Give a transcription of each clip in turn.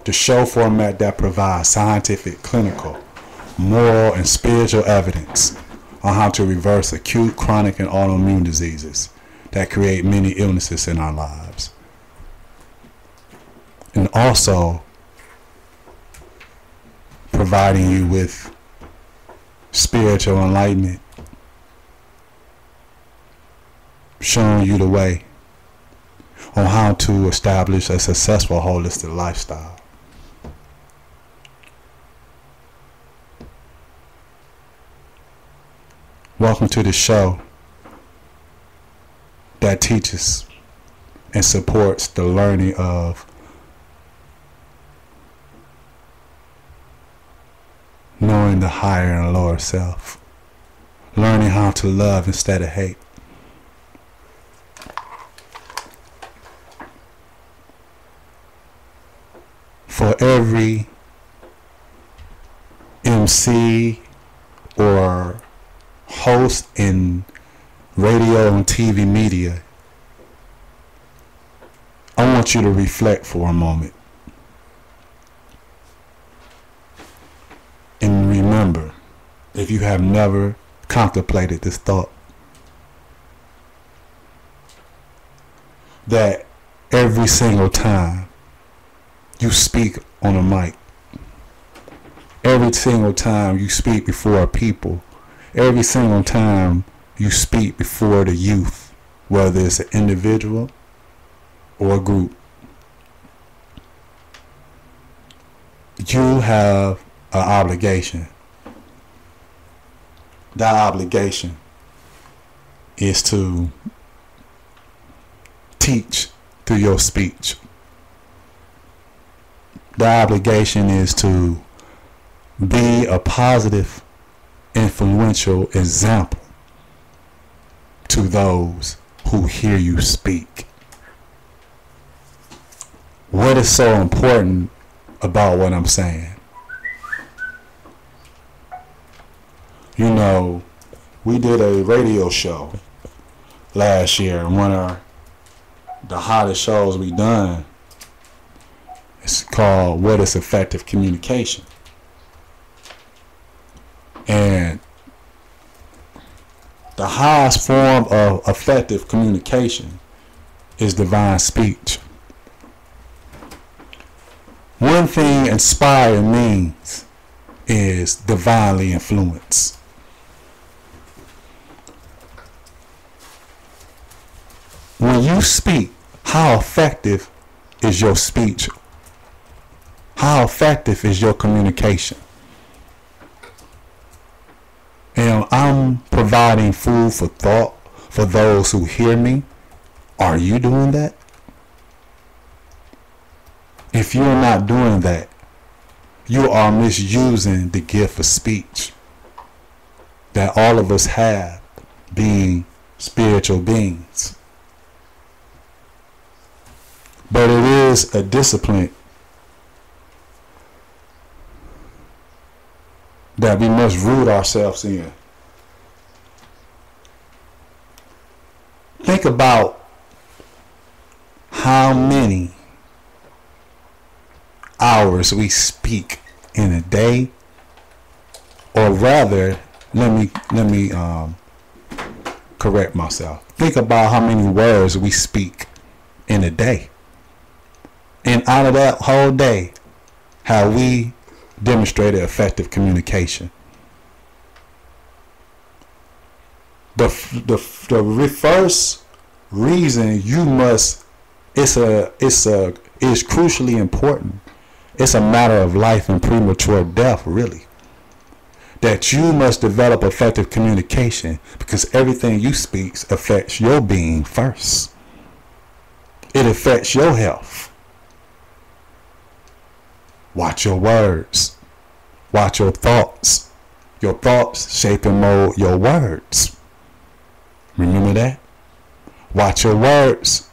The show format that provides scientific, clinical, moral, and spiritual evidence on how to reverse acute, chronic, and autoimmune diseases that create many illnesses in our lives. And also providing you with spiritual enlightenment, showing you the way on how to establish a successful holistic lifestyle. Welcome to the show that teaches and supports the learning of knowing the higher and lower self, learning how to love instead of hate. For every MC or host in radio and TV media, I want you to reflect for a moment and remember, if you have never contemplated this thought, that every single time you speak on a mic, every single time you speak before people, every single time you speak before the youth, whether it's an individual or a group, you have an obligation. That obligation is to teach through your speech. The obligation is to be a positive, influential example to those who hear you speak. What is so important about what I'm saying? You know, we did a radio show last year, and one of the hottest shows we done, it's called What is Effective Communication? And the highest form of effective communication is divine speech. One thing inspire means is divinely influenced. When you speak, how effective is your speech? How effective is your communication? And I'm providing food for thought for those who hear me. Are you doing that? If you're not doing that, you are misusing the gift of speech that all of us have, being spiritual beings. But it is a discipline that we must root ourselves in. Think about how many hours we speak in a day, or rather, let me correct myself. Think about how many words we speak in a day. And out of that whole day, have we demonstrated effective communication? The first reason you must, is crucially important. It's a matter of life and premature death, really. That you must develop effective communication, because everything you speak affects your being first. It affects your health. Watch your words. Watch your thoughts. Your thoughts shape and mold your words. Remember that? Watch your words.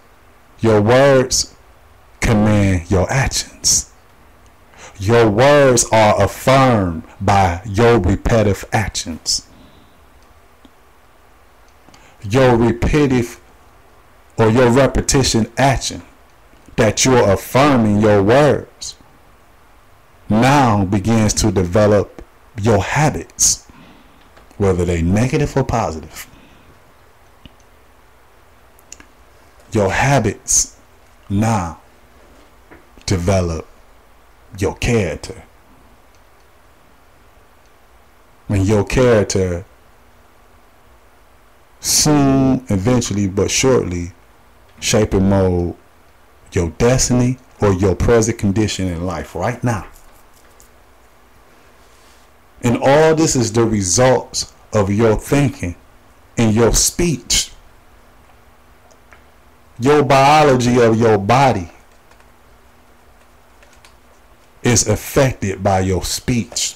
Your words command your actions. Your words are affirmed by your repetitive actions. Your repetitive or your repetition action that you're affirming your words now begins to develop your habits, whether they negative or positive. Your habits now develop your character. And your character soon, eventually, but shortly, shape and mold your destiny or your present condition in life right now. And all this is the results of your thinking and your speech. Your biology of your body is affected by your speech.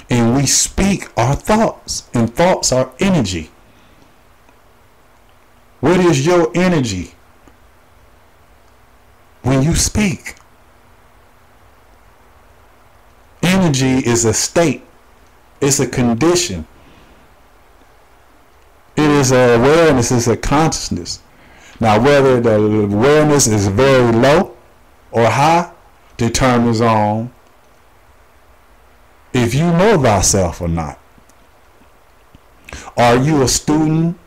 And we speak our thoughts, and thoughts are energy. What is your energy when you speak? Energy is a state. It's a condition. It is an awareness. It's a consciousness. Now, whether the awareness is very low or high determines on if you know thyself or not. Are you a student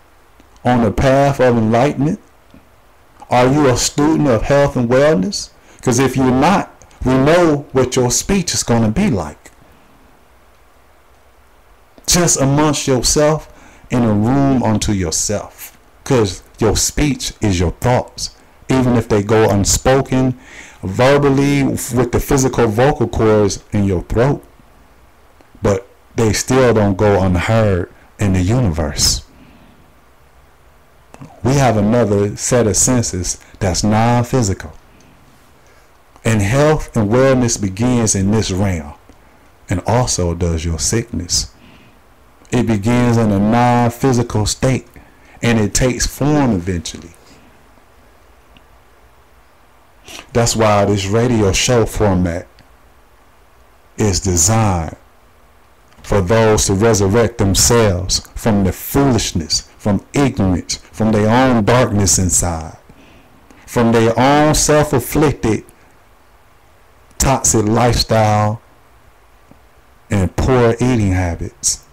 on the path of enlightenment? Are you a student of health and wellness? Because if you're not, we know what your speech is going to be like. Just amongst yourself in a room unto yourself. Because your speech is your thoughts. Even if they go unspoken, verbally, with the physical vocal cords in your throat. But they still don't go unheard in the universe. We have another set of senses that's non-physical. And health and wellness begins in this realm. And also does your sickness. It begins in a non-physical state. And it takes form eventually. That's why this radio show format is designed for those to resurrect themselves from the foolishness, from ignorance, from their own darkness inside, from their own self-afflicted toxic lifestyle and poor eating habits.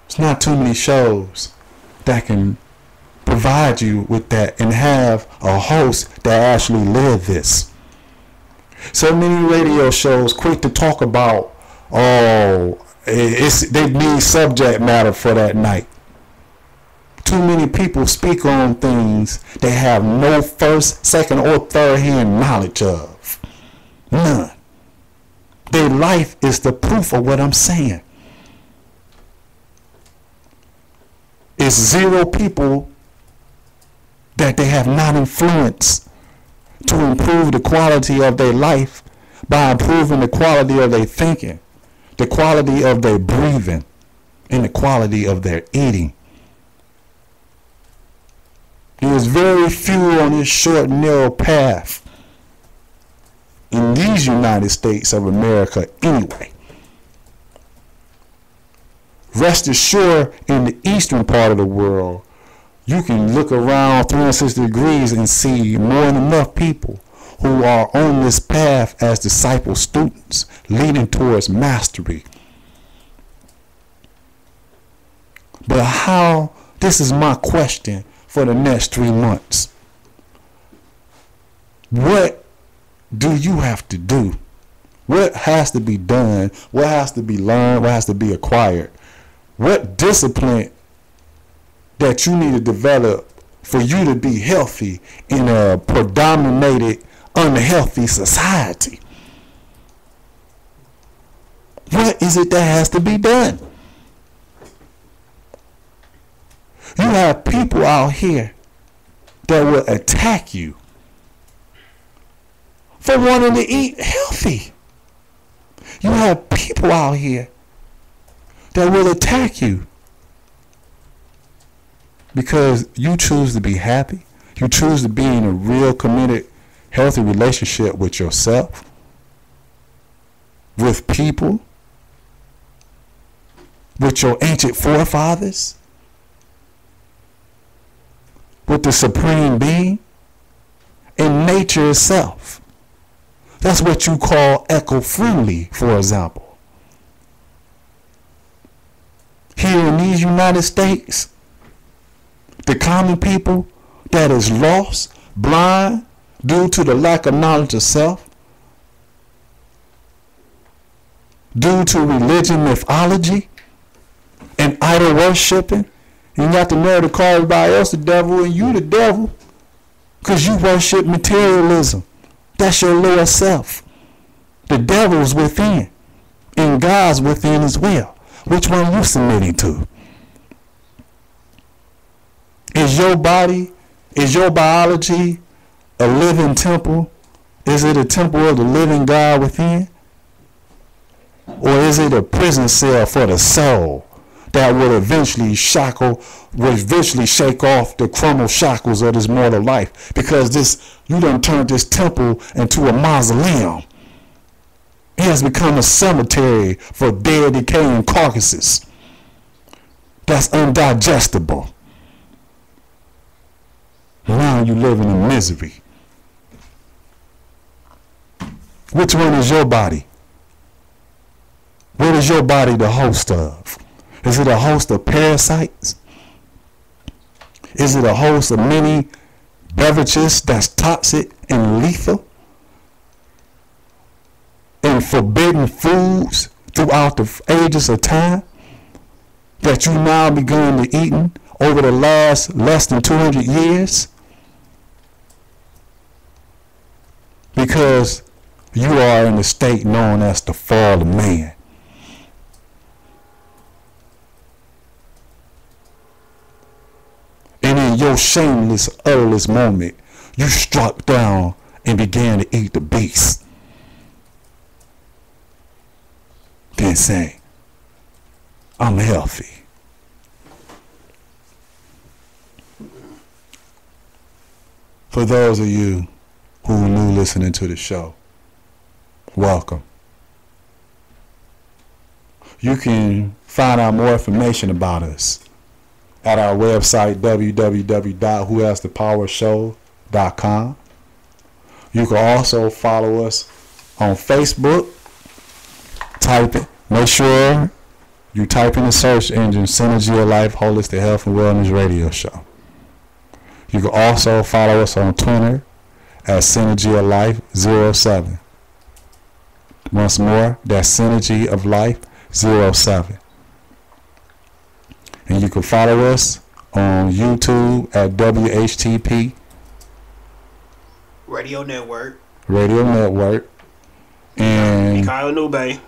There's not too many shows that can provide you with that and have a host that actually live this. So many radio shows quick to talk about, they need subject matter for that night. Too many people speak on things they have no first, second, or third hand knowledge of. None. Their life is the proof of what I'm saying. It's zero people that they have not influenced to improve the quality of their life by improving the quality of their thinking, the quality of their breathing, and the quality of their eating. There's very few on this short, narrow path in these United States of America anyway. Rest assured, in the eastern part of the world, you can look around 360 degrees and see more than enough people who are on this path as disciple students, leading towards mastery. But how, this is my question for the next 3 months. What do you have to do? What has to be done? What has to be learned? What has to be acquired? What discipline that you need to develop for you to be healthy in a predominated, unhealthy society? What is it that has to be done? You have people out here that will attack you for wanting to eat healthy. You have people out here that will attack you because you choose to be happy. You choose to be in a real committed, healthy relationship with yourself, with people, with your ancient forefathers, with the supreme being, in nature itself. That's what you call eco-friendly, for example. Here in these United States, the common people that is lost, blind, due to the lack of knowledge of self, due to religion, mythology, and idol worshiping, you got to know to call everybody else the devil and you the devil, because you worship materialism. That's your lower self. The devil's within, and God's within as well. Which one you submitting to? Is your body, is your biology a living temple? Is it a temple of the living God within? Or is it a prison cell for the soul that would eventually shake off the crumbled shackles of this mortal life? Because you done turned this temple into a mausoleum. It has become a cemetery for dead, decaying carcasses. That's undigestible. Now you living in misery. Which one is your body? What is your body the host of? Is it a host of parasites? Is it a host of many beverages that's toxic and lethal? And forbidden foods throughout the ages of time that you now begun to eating over the last less than 200 years? Because you are in the state known as the fall of man. And in your shameless, utterless moment, you struck down and began to eat the beast. Then say, I'm healthy. For those of you who are new listening to the show, welcome. You can find out more information about us at our website, www.whohasthepowershow.com. You can also follow us on Facebook. Make sure you type in the search engine Synergy of Life Holistic Health and Wellness Radio Show. You can also follow us on Twitter at Synergy of Life 07. Once more, that's Synergy of Life 07. And you can follow us on YouTube at WHTP Radio Network. And Kyle Newbay.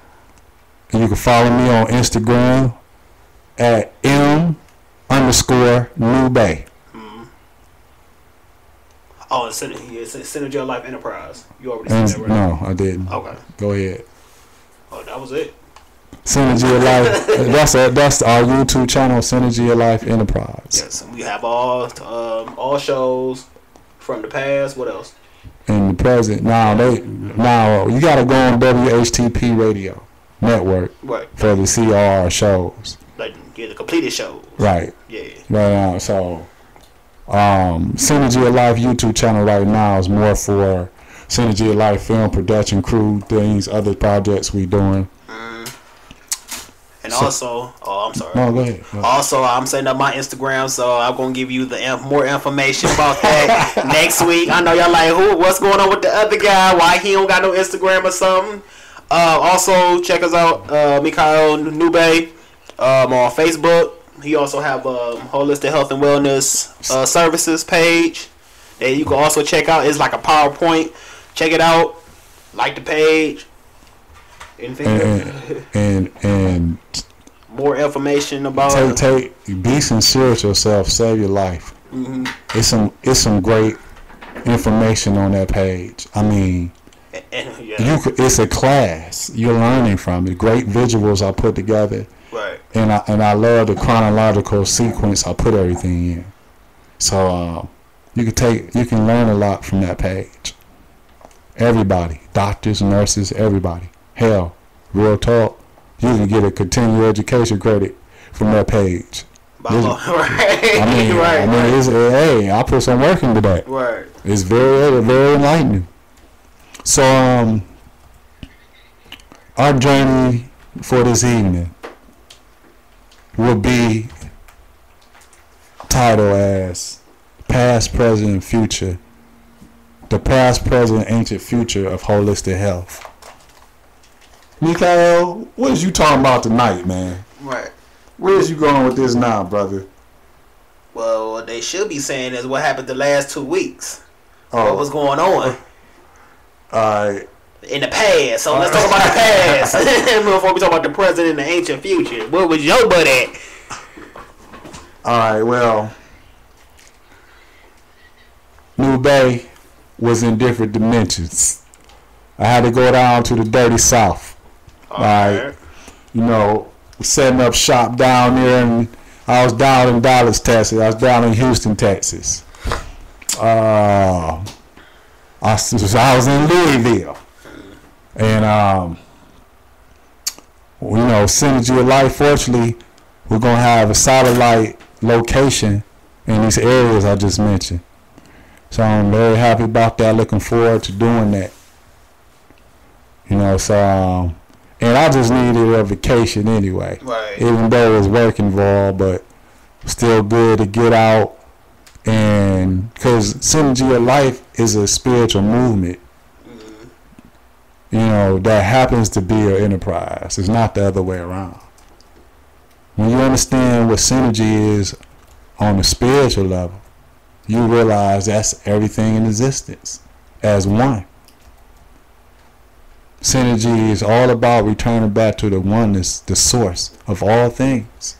And you can follow me on Instagram at M_Newbay. Oh, it's Synergy of Life Enterprise. You already said that, right? No, I didn't. Okay. Go ahead. Oh, that was it. Synergy of Life. That's our YouTube channel, Synergy of Life Enterprise. Yes, we have all shows from the past. What else? In the present. Now you gotta go on WHTP Radio Network for to see all our shows. Like the completed shows. Right. Yeah. Right now, so Synergy of Life YouTube channel right now is more for Synergy of Life film production crew, things, other projects we doing. And also, I'm sorry. No, go ahead. Also, I'm setting up my Instagram, so I'm gonna give you more information about that next week. I know y'all like, what's going on with the other guy? Why he don't got no Instagram or something? Also, check us out, Mikhail Newbay, on Facebook. He also have Holistic Health and Wellness Services page that you can also check out. It's like a PowerPoint. Check it out. Like the page. And more information about be sincere with yourself. Save your life. Mm-hmm. It's some great information on that page. I mean, it's a class. You're learning from it. Great visuals I put together. Right. And I love the chronological sequence I put everything in. So you can learn a lot from that page. Everybody, doctors, nurses, everybody. Hell, real talk, you can get a continuing education credit from that page. Right. I mean, it's, hey, I put some work into that. Right. It's very, very enlightening. So, our journey for this evening will be titled as Past, Present, and Future. The past, present, ancient future of holistic health. Mikael, what is you talking about tonight, man? Right. Where is you going with this now, brother? Well, what they should be saying is what happened the last 2 weeks. Oh. What was going on Alright. in the past. So let's talk about the past before we talk about the present and the ancient future. Where was your butt at? Alright, well, New Bay was in different dimensions. I had to go down to the dirty south. Alright. You know, setting up shop down there, and I was down in Dallas, Texas. I was down in Houston, Texas. I was in Louisville. And, you know, Synergy of Life, fortunately, we're going to have a satellite location in these areas I just mentioned. So I'm very happy about that. Looking forward to doing that. You know, so, and I just needed a vacation anyway. Right. Even though there was work involved, but still good to get out. And because Synergy of Life is a spiritual movement, you know, that happens to be an enterprise. It's not the other way around. When you understand what synergy is on the spiritual level, you realize that's everything in existence as one. Synergy is all about returning back to the oneness, the source of all things.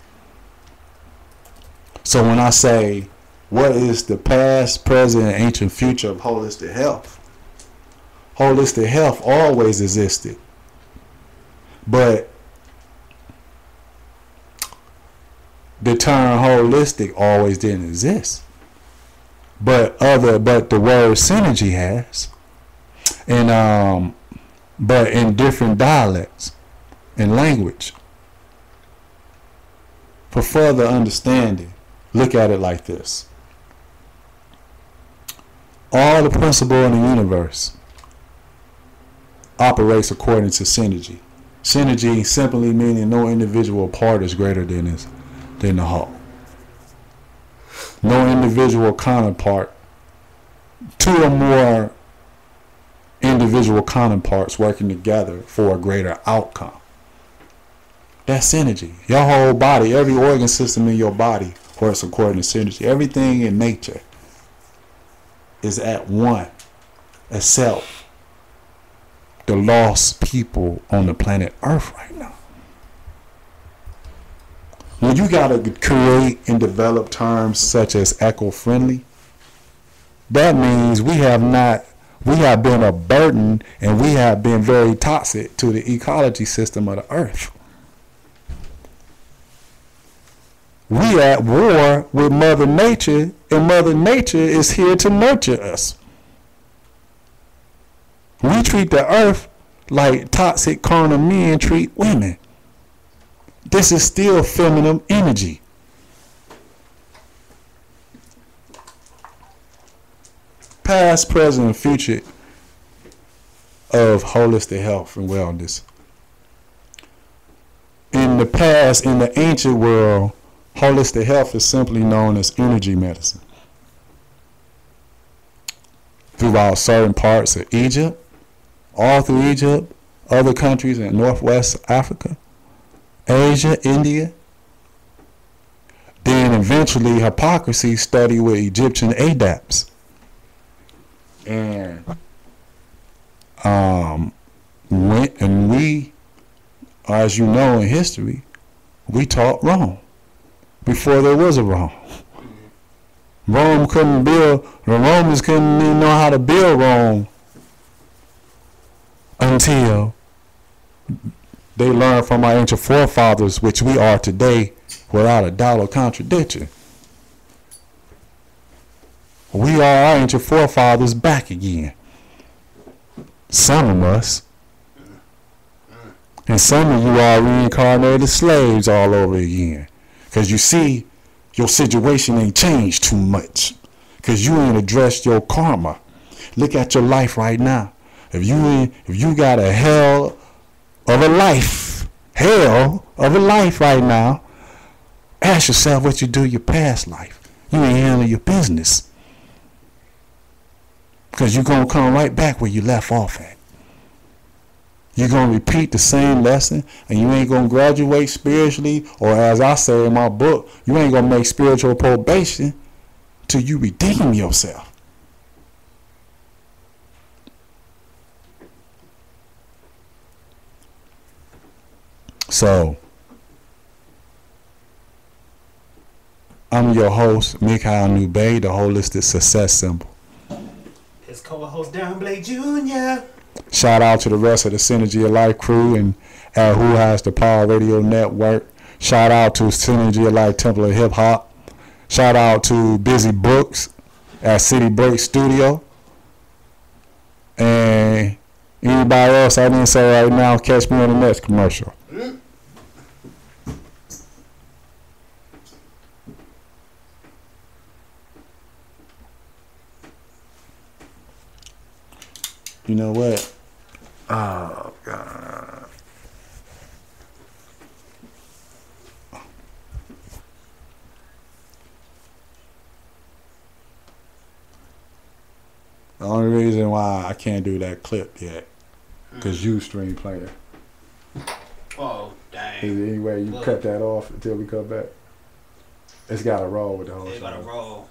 So when I say, what is the past, present, and ancient future of holistic health? Holistic health always existed. But the term holistic always didn't exist. But the word synergy has. And but in different dialects and language. For further understanding, look at it like this. All the principle in the universe operates according to synergy. Synergy simply meaning no individual part is greater than the whole. No individual counterpart, two or more individual counterparts working together for a greater outcome. That's synergy. Your whole body, every organ system in your body works according to synergy. Everything in nature is at one, except the lost people on the planet Earth right now. When you gotta create and develop terms such as eco-friendly, that means we have been a burden and we have been very toxic to the ecology system of the Earth. We at war with Mother Nature, and Mother Nature is here to nurture us. We treat the Earth like toxic carnal men treat women. This is still feminine energy. Past, present, and future of holistic health and wellness. In the past, in the ancient world, holistic health is simply known as energy medicine. Throughout certain parts of Egypt, all through Egypt, other countries in Northwest Africa, Asia, India. Then eventually Hippocrates studied with Egyptian adepts. And we, as you know in history, we taught Rome before there was a Rome. Rome couldn't build, the Romans couldn't even know how to build Rome until they learned from our ancient forefathers, which we are today, without a doubt or contradiction. We are our ancient forefathers back again. Some of us. And some of you are reincarnated slaves all over again. Because you see, your situation ain't changed too much. Because you ain't addressed your karma. Look at your life right now. If you got a hell of a life right now, ask yourself what you do your past life. You ain't handling your business. Because you're going to come right back where you left off at. You're going to repeat the same lesson, and you ain't going to graduate spiritually, or as I say in my book, you ain't going to make spiritual probation till you redeem yourself. So, I'm your host, Mikhail Nubay, the Holistic Success Symbol. His co-host, Darren Blake Jr. Shout out to the rest of the Synergy of Life crew and Who Has the Power Radio Network. Shout out to Synergy of Life Temple of Hip Hop. Shout out to Busy Books at City Break Studio. And anybody else I didn't say right now, catch me on the next commercial. You know what? Oh, God. The only reason why I can't do that clip yet, because Ustream player. Oh, dang. Is there any way you cut that off until we come back? It's got to roll with the whole show. It's got to roll.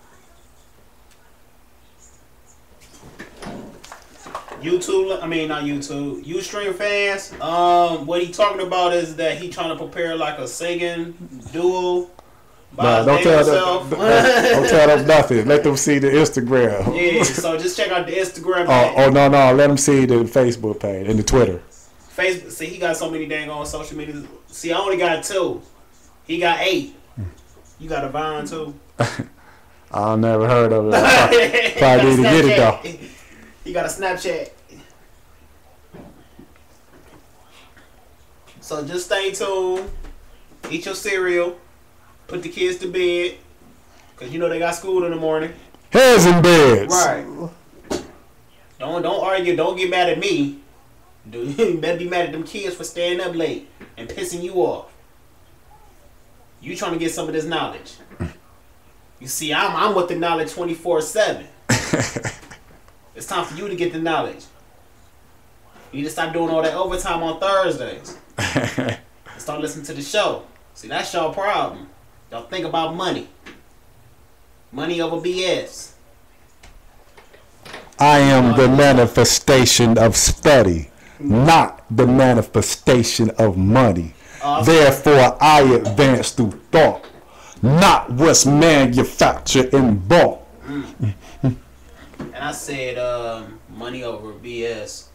YouTube, I mean not YouTube, Ustream fans, what he talking about is that he trying to prepare like a singing duo by don't tell them nothing. Let them see the Instagram. Yeah, so just check out the Instagram page. No, let them see the Facebook page and the Twitter. Facebook, see, he got so many dang on social media. See, I only got 2. He got 8. You got a Vine too? I never heard of it. Probably need to get it though. You got a Snapchat. So just stay tuned. Eat your cereal. Put the kids to bed. Because you know they got school in the morning. Heads in beds. Right. Don't argue. Don't get mad at me. You better be mad at them kids for staying up late and pissing you off. You trying to get some of this knowledge. You see, I'm with the knowledge 24/7. It's time for you to get the knowledge. You need to stop doing all that overtime on Thursdays. And start listening to the show. See, that's your problem. Y'all think about money. Money over BS. I am the manifestation of study, not the manifestation of money. Therefore, I advance through thought, not what's manufactured and bought. And I said, money over BS.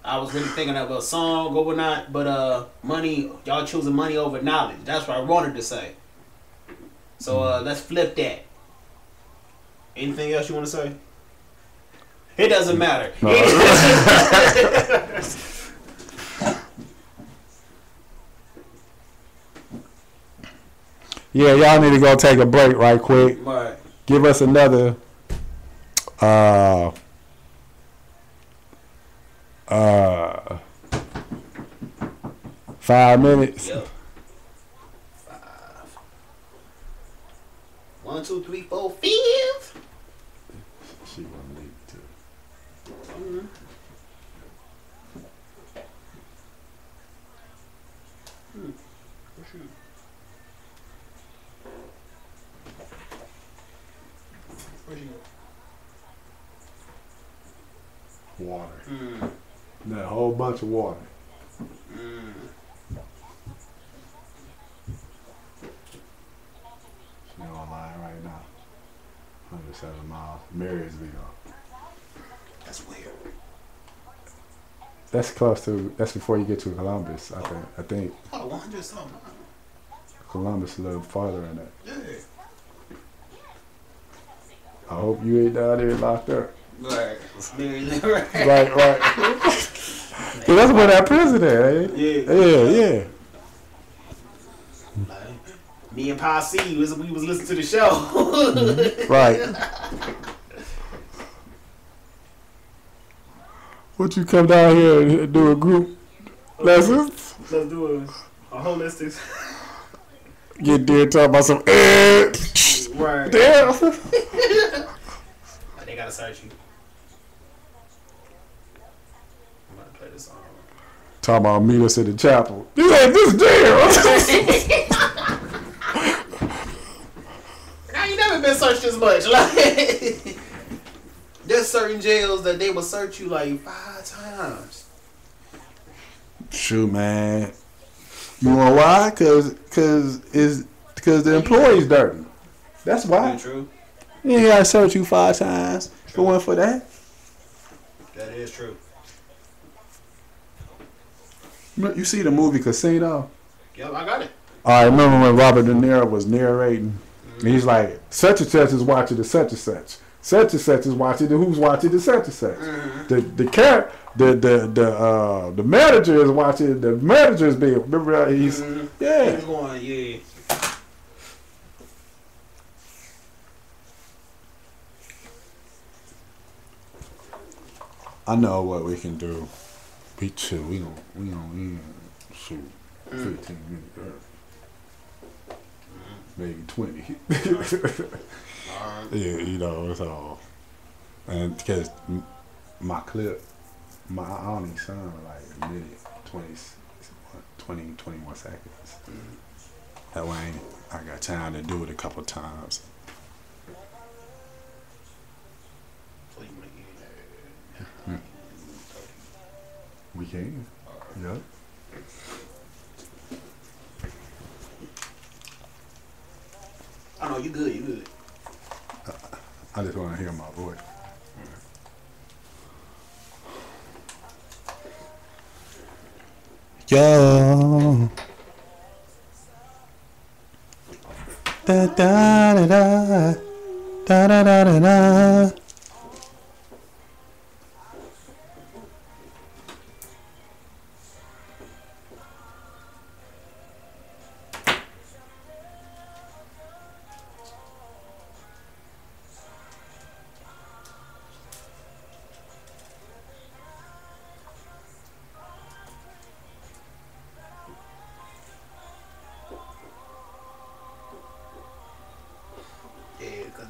I was really thinking of a song or whatnot, but money, y'all choosing money over knowledge. That's what I wanted to say. So let's flip that. Anything else you want to say? It doesn't matter. No. Yeah, y'all need to go take a break right quick. Right. Give us another 5 minutes. Yep. 5. 1, 2, 3, 4, 5. She wanna leave too. Mm-hmm. Water. That whole bunch of water. She's online right now. 107 miles. Marysville. That's weird. That's close to. That's before you get to Columbus. I think. Oh, 100 something. Columbus a little farther in that. Yeah. I hope you ain't down there locked up. Right. Right. Yeah, that's where that prison at, eh? Yeah. Yeah. Me and Pa C, we was listening to the show. Right. What you come down here and do a group lessons? Let's do a holistic. Get there talking about some Right. damn. They gotta search you. I'm about to play this song. Talking about meet us at the chapel. You like this damn. Now you never been searched as much. Like there's certain jails that they will search you like 5 times. Shoot, man. You know why? Cause the employee's dirty. That's why. True. You ain't gotta search you 5 times. If it wasn't for that. That is true. You see the movie Casino? Yep, I got it. I remember when Robert De Niro was narrating. And he's like, such and such is watching the such and such. Such and such is watching the who's watching the such and such. The manager is watching the manager's being. Remember how he's yeah. He's going, yeah. I know what we can do. We chill. We don't shoot 15 minutes. Maybe 20. Yeah, you know, it's all. And because my clip, I only sound like a minute, 21 seconds. That way I got time to do it a couple times. We can. Yep. I know you good. You good. I just want to hear my voice. Yo. Da da da da da da da da da.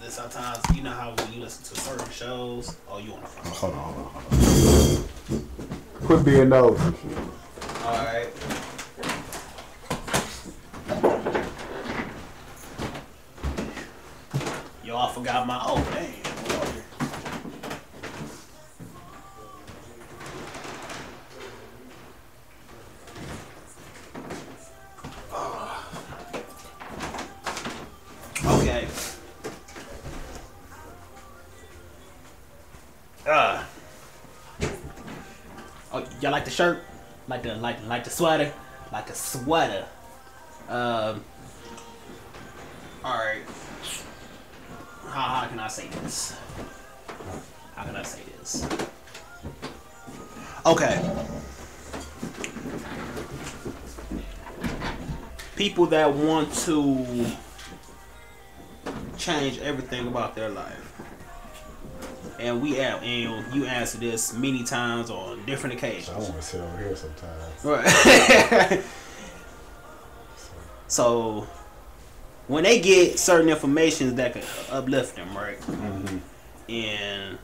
Sometimes you know how when you listen to certain shows, you on the phone. Hold on. Quit being nosy. Alright. Yo, I forgot my damn. Okay. Y'all like the shirt? Like the sweater? Like a sweater. Alright. How can I say this? How can I say this? Okay. People that want to change everything about their life. And you answer this many times on different occasions. I want to sit over here sometimes. Right. So, when they get certain information that could uplift them, right? Mm-hmm. And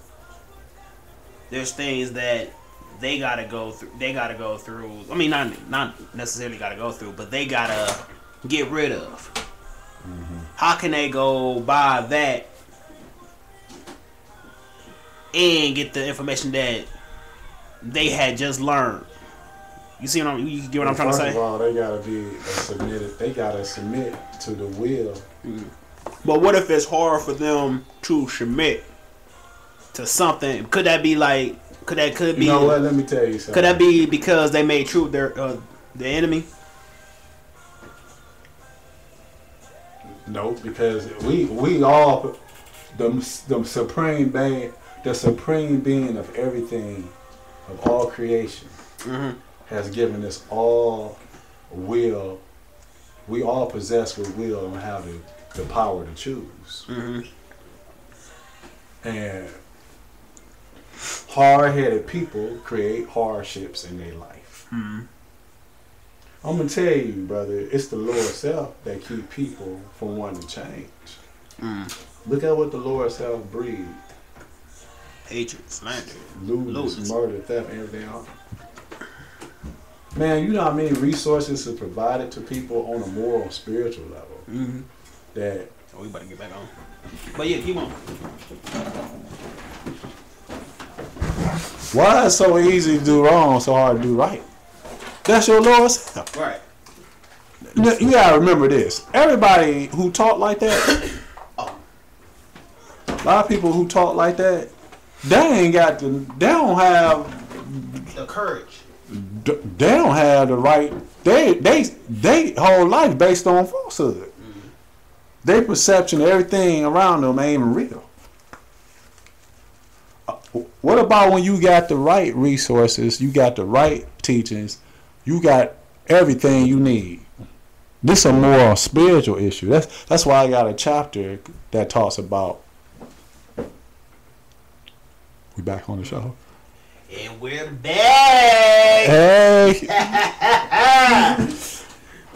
there's things that they gotta go through. I mean, not necessarily gotta go through, but they gotta get rid of. Mm-hmm. How can they go by that and get the information that they had just learned? You see what you get what I'm trying to say? First of all, they gotta be submitted. They gotta submit to the will. Mm-hmm. But what if it's hard for them to submit to something? Could that be like? Could be? You know what? Let me tell you something. Could that be because they made truth their the enemy? No, because we all the supreme being, the supreme being of everything, of all creation, Mm-hmm. has given us all will we all possess free will and have the power to choose. Mm-hmm. And hard-headed people create hardships in their life. Mm-hmm. I'm gonna tell you, brother, it's the Lord self that keep people from wanting to change. Look at what the Lord self breed. Hatred, slander, Lewdness, murder, theft, everything else. Man, you know how many resources are provided to people on a moral, spiritual level. Mm-hmm. That we better get back on. But yeah, keep on. Why is it so easy to do wrong, so hard to do right? That's your Lord self. Right. You gotta remember this. Everybody who talk like that, a lot of people who talk like that, they don't have the courage. They don't have the right. They whole life based on falsehood. Mm-hmm. Their perception of everything around them ain't even real. What about when you got the right resources, you got the right teachings, you got everything you need? This is a more spiritual issue. That's why I got a chapter that talks about. We back on the show. And we're back. Hey.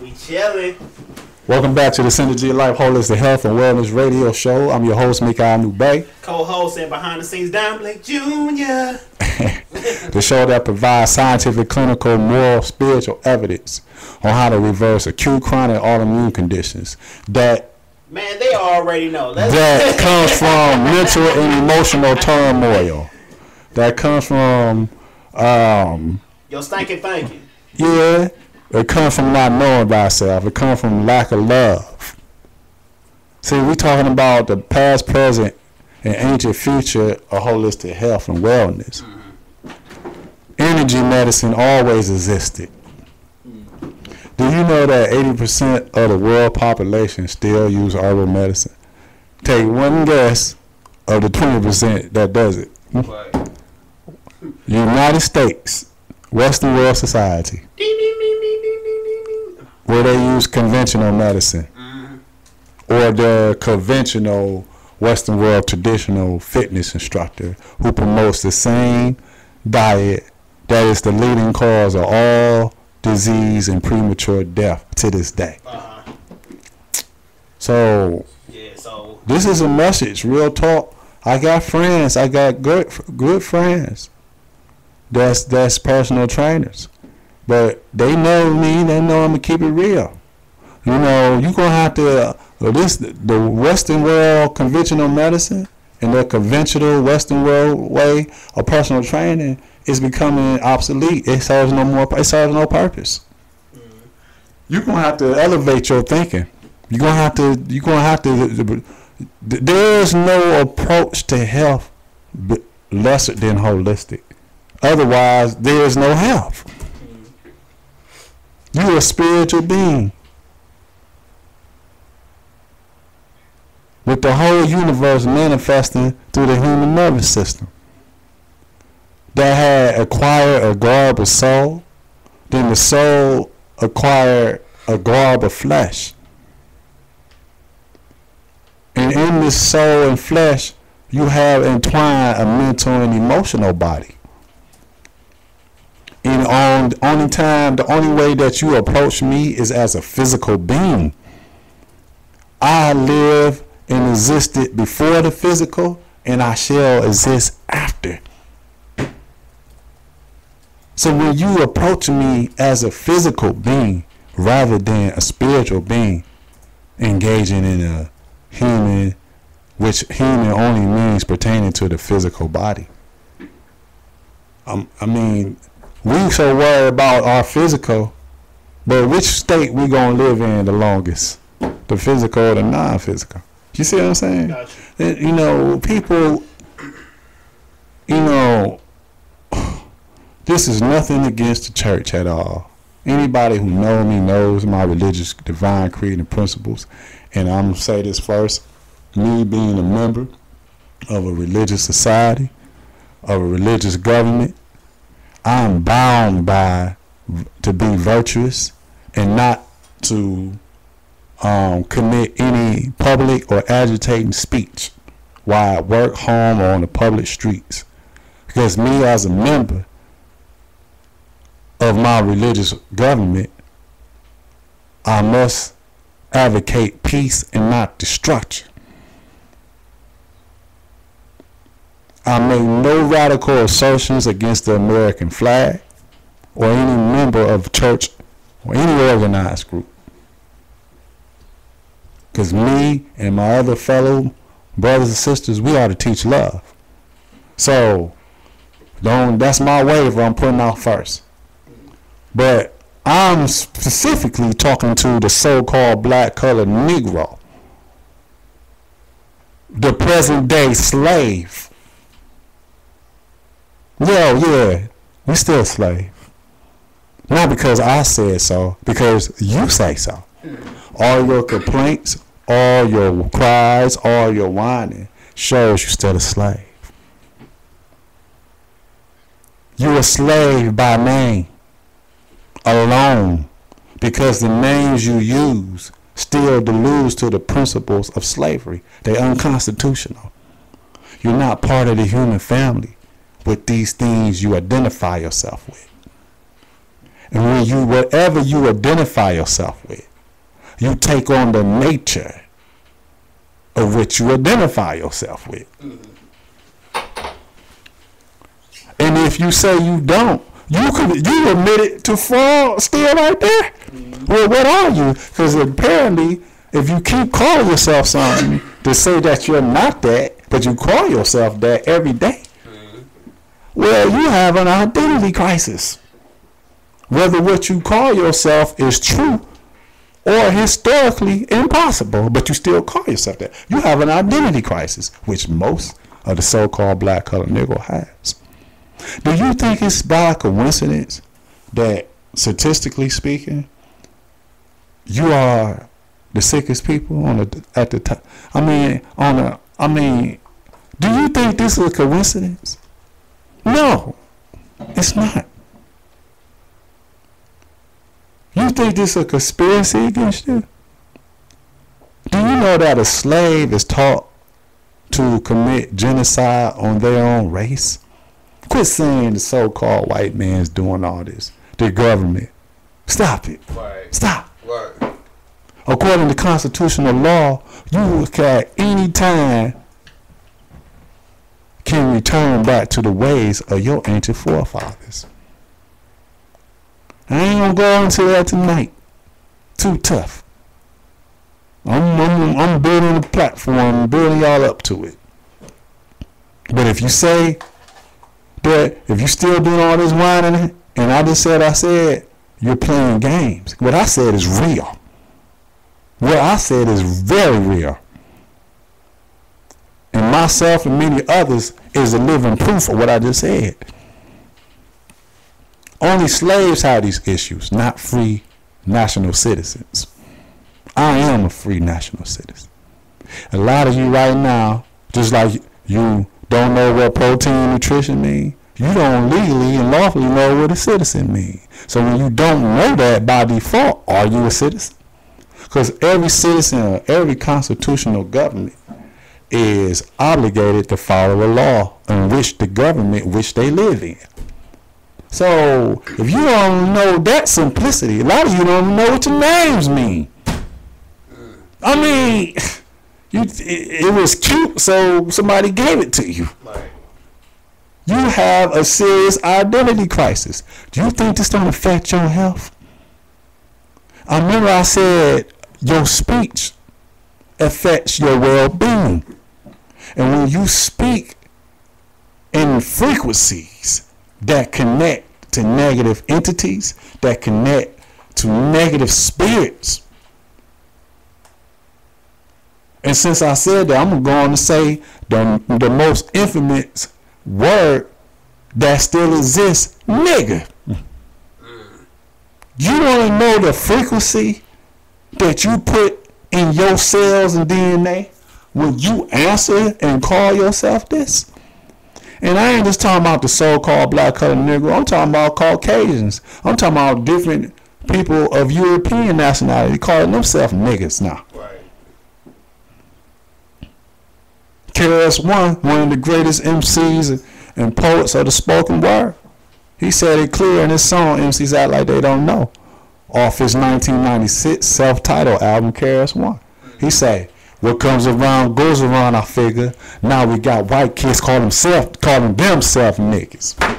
We chilling. Welcome back to the Synergy of Life Holistic Health and Wellness Radio Show. I'm your host, Mikael Nube. Co-host and behind the scenes, Don Blake Jr. The show that provides scientific, clinical, moral, spiritual evidence on how to reverse acute, chronic, autoimmune conditions that they already know. That comes from mental and emotional turmoil. That comes from your stinking thinking. Yeah. It comes from not knowing thyself. It comes from lack of love. See, we're talking about the past, present, and ancient future of holistic health and wellness. Mm-hmm. Energy medicine always existed. Mm-hmm. Do you know that 80% of the world population still use herbal medicine? Take one guess of the 20% that does it. Right. United States, Western World Society. Where they use conventional medicine. Mm-hmm. Or the conventional Western world traditional fitness instructor who promotes the same diet that is the leading cause of all disease and premature death to this day. Uh-huh. So this is a message, real talk. I got friends, I got good friends that's personal trainers. But they know me. They know I'm gonna keep it real. You know, you gonna have to the Western world conventional medicine and the conventional Western world way of personal training is becoming obsolete. It serves no more. It serves no purpose. Mm-hmm. You're gonna have to elevate your thinking. You're gonna have to. There's no approach to health lesser than holistic. Otherwise, there is no health. You're a spiritual being with the whole universe manifesting through the human nervous system that had acquired a garb of soul, then the soul acquired a garb of flesh. And in this soul and flesh, you have entwined a mental and emotional body. And the only way that you approach me is as a physical being. I live and existed before the physical, and I shall exist after. So when you approach me as a physical being rather than a spiritual being, engaging in a human, which human only means pertaining to the physical body. We so worried about our physical, but which state we gonna live in the longest? The physical or the non-physical? You see what I'm saying? Gotcha. You know, people, this is nothing against the church at all. Anybody who knows me knows my religious divine creed and principles. And I'm gonna say this first, me being a member of a religious society, of a religious government, I'm bound to be virtuous and not to commit any public or agitating speech while at work, home, or on the public streets. Because me as a member of my religious government, I must advocate peace and not destruction. I make no radical assertions against the American flag or any member of church or any organized group. Because me and my other fellow brothers and sisters, we ought to teach love. So, that's my waiver I'm putting out first. But I'm specifically talking to the so-called black colored Negro, the present day slave. Yeah, we still a slave. Not because I said so, because you say so. All your complaints, all your cries, all your whining shows you still a slave. You a slave by name alone, because the names you use still deludes to the principles of slavery. They're unconstitutional. You're not part of the human family with these things you identify yourself with. And when whatever you identify yourself with, you take on the nature of which you identify yourself with. And if you say you don't, you admitted to fraud still right there. Well, what are you? Because apparently, if you keep calling yourself something to say that you're not that, but you call yourself that every day, well, you have an identity crisis. Whether what you call yourself is true or historically impossible, but you still call yourself that. You have an identity crisis, which most of the so-called black colored Negro has. Do you think it's by coincidence that, statistically speaking, you are the sickest people at the top? Do you think this is a coincidence? No, it's not. You think this is a conspiracy against you? Do you know that a slave is taught to commit genocide on their own race? Quit saying the so-called white man's doing all this. The government. Stop it. Right. Stop. Right. According to constitutional law, you at any time can return back to the ways of your ancient forefathers. I ain't gonna go into that tonight. Too tough. I'm building a platform, building y'all up to it. But if you say that, if you still doing all this whining, and I said, you're playing games. What I said is real. What I said is very real. And myself and many others is a living proof of what I just said. Only slaves have these issues, not free national citizens. I am a free national citizen. A lot of you right now, just like you don't know what protein and nutrition mean, you don't legally and lawfully know what a citizen means. So when you don't know that by default, are you a citizen? Because every citizen or every constitutional government is obligated to follow a law in which the government which they live in. So if you don't know that simplicity, a lot of you don't know what your names mean. I mean, it was cute, so somebody gave it to you. Right. You have a serious identity crisis. Do you think this don't affect your health? I remember I said your speech affects your well-being. And when you speak in frequencies that connect to negative entities, that connect to negative spirits. And since I said that, I'm going to say the most infamous word that still exists, nigga. You want to know the frequency that you put in your cells and DNA when you answer and call yourself this? And I ain't just talking about the so-called black colored Negro. I'm talking about Caucasians. I'm talking about different people of European nationality calling themselves niggas now. Right. KRS-One, one of the greatest MCs and poets of the spoken word, he said it clear in his song MCs Act Like They Don't Know, off his 1996 self-titled album KRS-One. He say, what comes around goes around, I figure. Now we got white kids calling themselves niggas.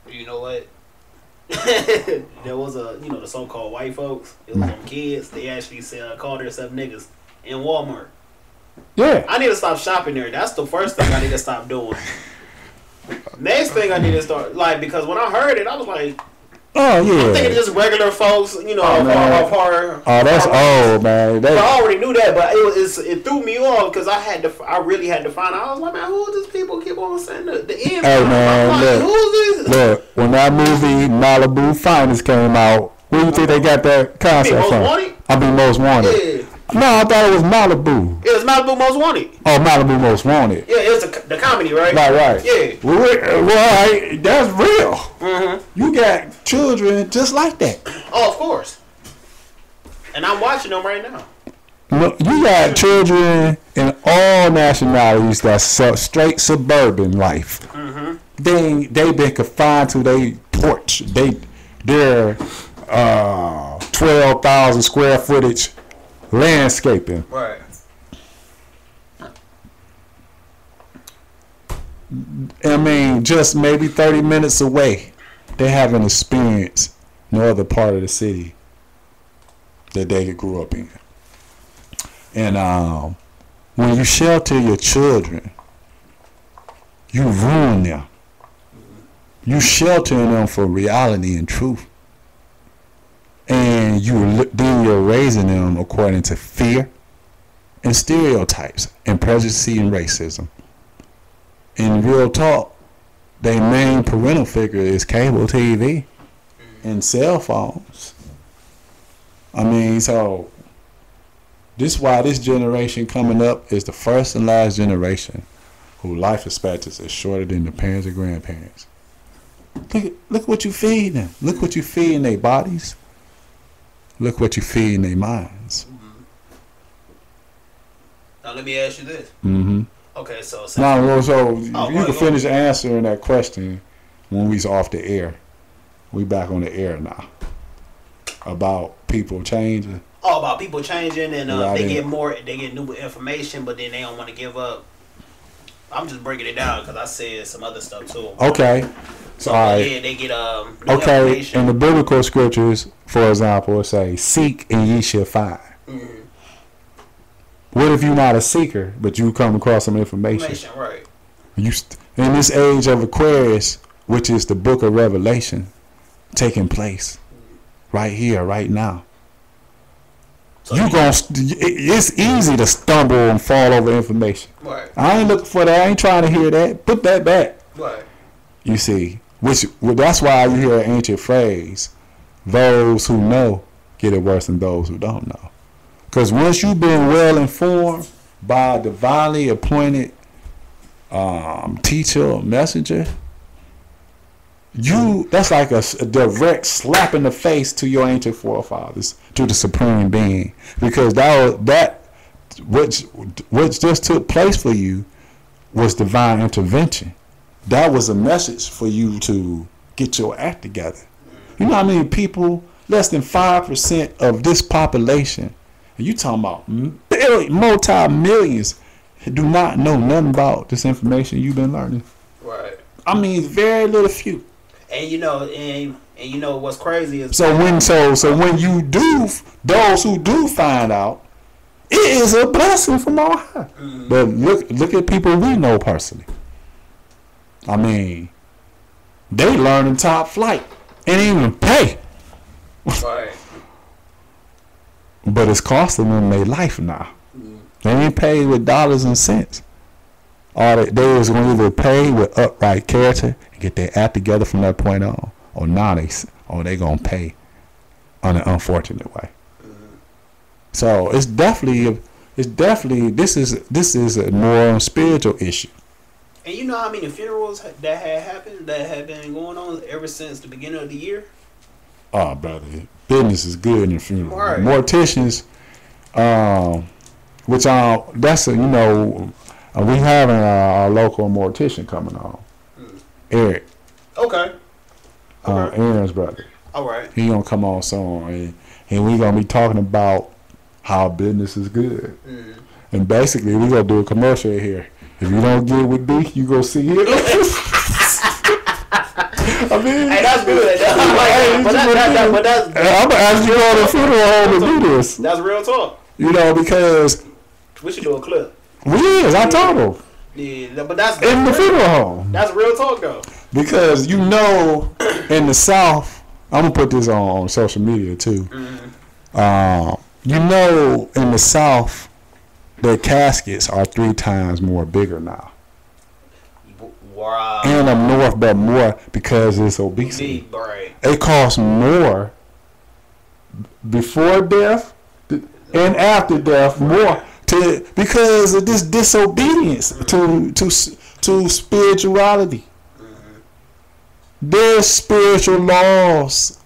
You know what? There was the so-called white folks. It was some kids. They actually called themselves niggas in Walmart. Yeah. I need to stop shopping there. That's the first thing I need to stop doing. Next thing I need to start, because when I heard it, I was like, oh, yeah. I'm thinking just regular folks, that's old, man. I already knew that, but it threw me off because I really had to find out. I was like, man, who are these people keep on saying the end? Hey, man, like, who's this? Look, when that movie Malibu Finest came out, where do you think they got that concept from? Most Wanted? Yeah. No, I thought it was Malibu. It was Malibu Most Wanted. Oh, Malibu Most Wanted. Yeah, it was the comedy, right? Right. Yeah. Well, that's real. Mm-hmm. You got children just like that. Oh, of course. And I'm watching them right now. Look, you got children in all nationalities that's straight suburban life. Mm-hmm. They been confined to their porch. They're 12,000 square footage landscaping. Right. I mean, just maybe 30 minutes away, they haven't experienced no other part of the city that they grew up in. And when you shelter your children, you ruin them. You sheltering them for reality and truth. And then you're raising them according to fear and stereotypes and prejudice and racism. In real talk, their main parental figure is cable TV and cell phones. I mean, so this is why this generation coming up is the first and last generation whose life expectancy is shorter than the parents and grandparents. Look what you feed them. Look what you feed in their bodies. Look what you feed in their minds. Mm-hmm. Now let me ask you this. Mm-hmm. Okay, so you can finish answering that question when we's off the air. We back on the air now. About people changing. Oh, about people changing and they get new information, but then they don't want to give up. I'm just breaking it down because I said some other stuff too. Okay. So, all right. Yeah, they get new information. In the biblical scriptures, for example, it say, "Seek and ye shall find." Mm-hmm. What if you're not a seeker, but you come across some information? Right. In this age of Aquarius, which is the book of Revelation, taking place right here, right now. So it's easy to stumble and fall over information. Right. I ain't looking for that. I ain't trying to hear that. Put that back. Right. You see, that's why you hear an ancient phrase: "Those who know get it worse than those who don't know." Because once you've been well informed by a divinely appointed teacher or messenger, that's like a direct slap in the face to your ancient forefathers, to the supreme being, because what just took place for you was divine intervention. That was a message for you to get your act together. You know how many people, less than 5% of this population, and you talking about multi-millions, do not know nothing about this information you've been learning. Right. I mean, very little few. And you know what's crazy is when you do, those who do find out, it is a blessing from on high. Mm-hmm. But look at people we know personally. I mean, they learning top flight and even pay. Right. But it's costing them their life now. Mm-hmm. They ain't paid with dollars and cents. Or they was going to either pay with upright character and get their act together from that point on, or they going to pay on an unfortunate way. Mm-hmm. So it's definitely this is a more spiritual issue. And you know how many funerals that had happened that had been going on ever since the beginning of the year? Oh, brother, business is good in the funeral. Right. Morticians, which that's a, we having our local mortician coming on. Eric. Okay. Aaron's brother. All right. He gonna come on soon, and we gonna be talking about how business is good. And basically, we gonna do a commercial here. If you don't get with D, you go see it. I mean, hey, that's good. I'm gonna ask you on the funeral home to do this. That's real talk. Because we should do a clip. I told him. Yeah, but that's in the funeral home. That's real talk though. Because in the South, I'm gonna put this on social media too. In the South, their caskets are 3 times more bigger now. Wow. And up north, but more because it's obesity. Right. It costs more before death and after death more because of this disobedience to spirituality. There's spiritual laws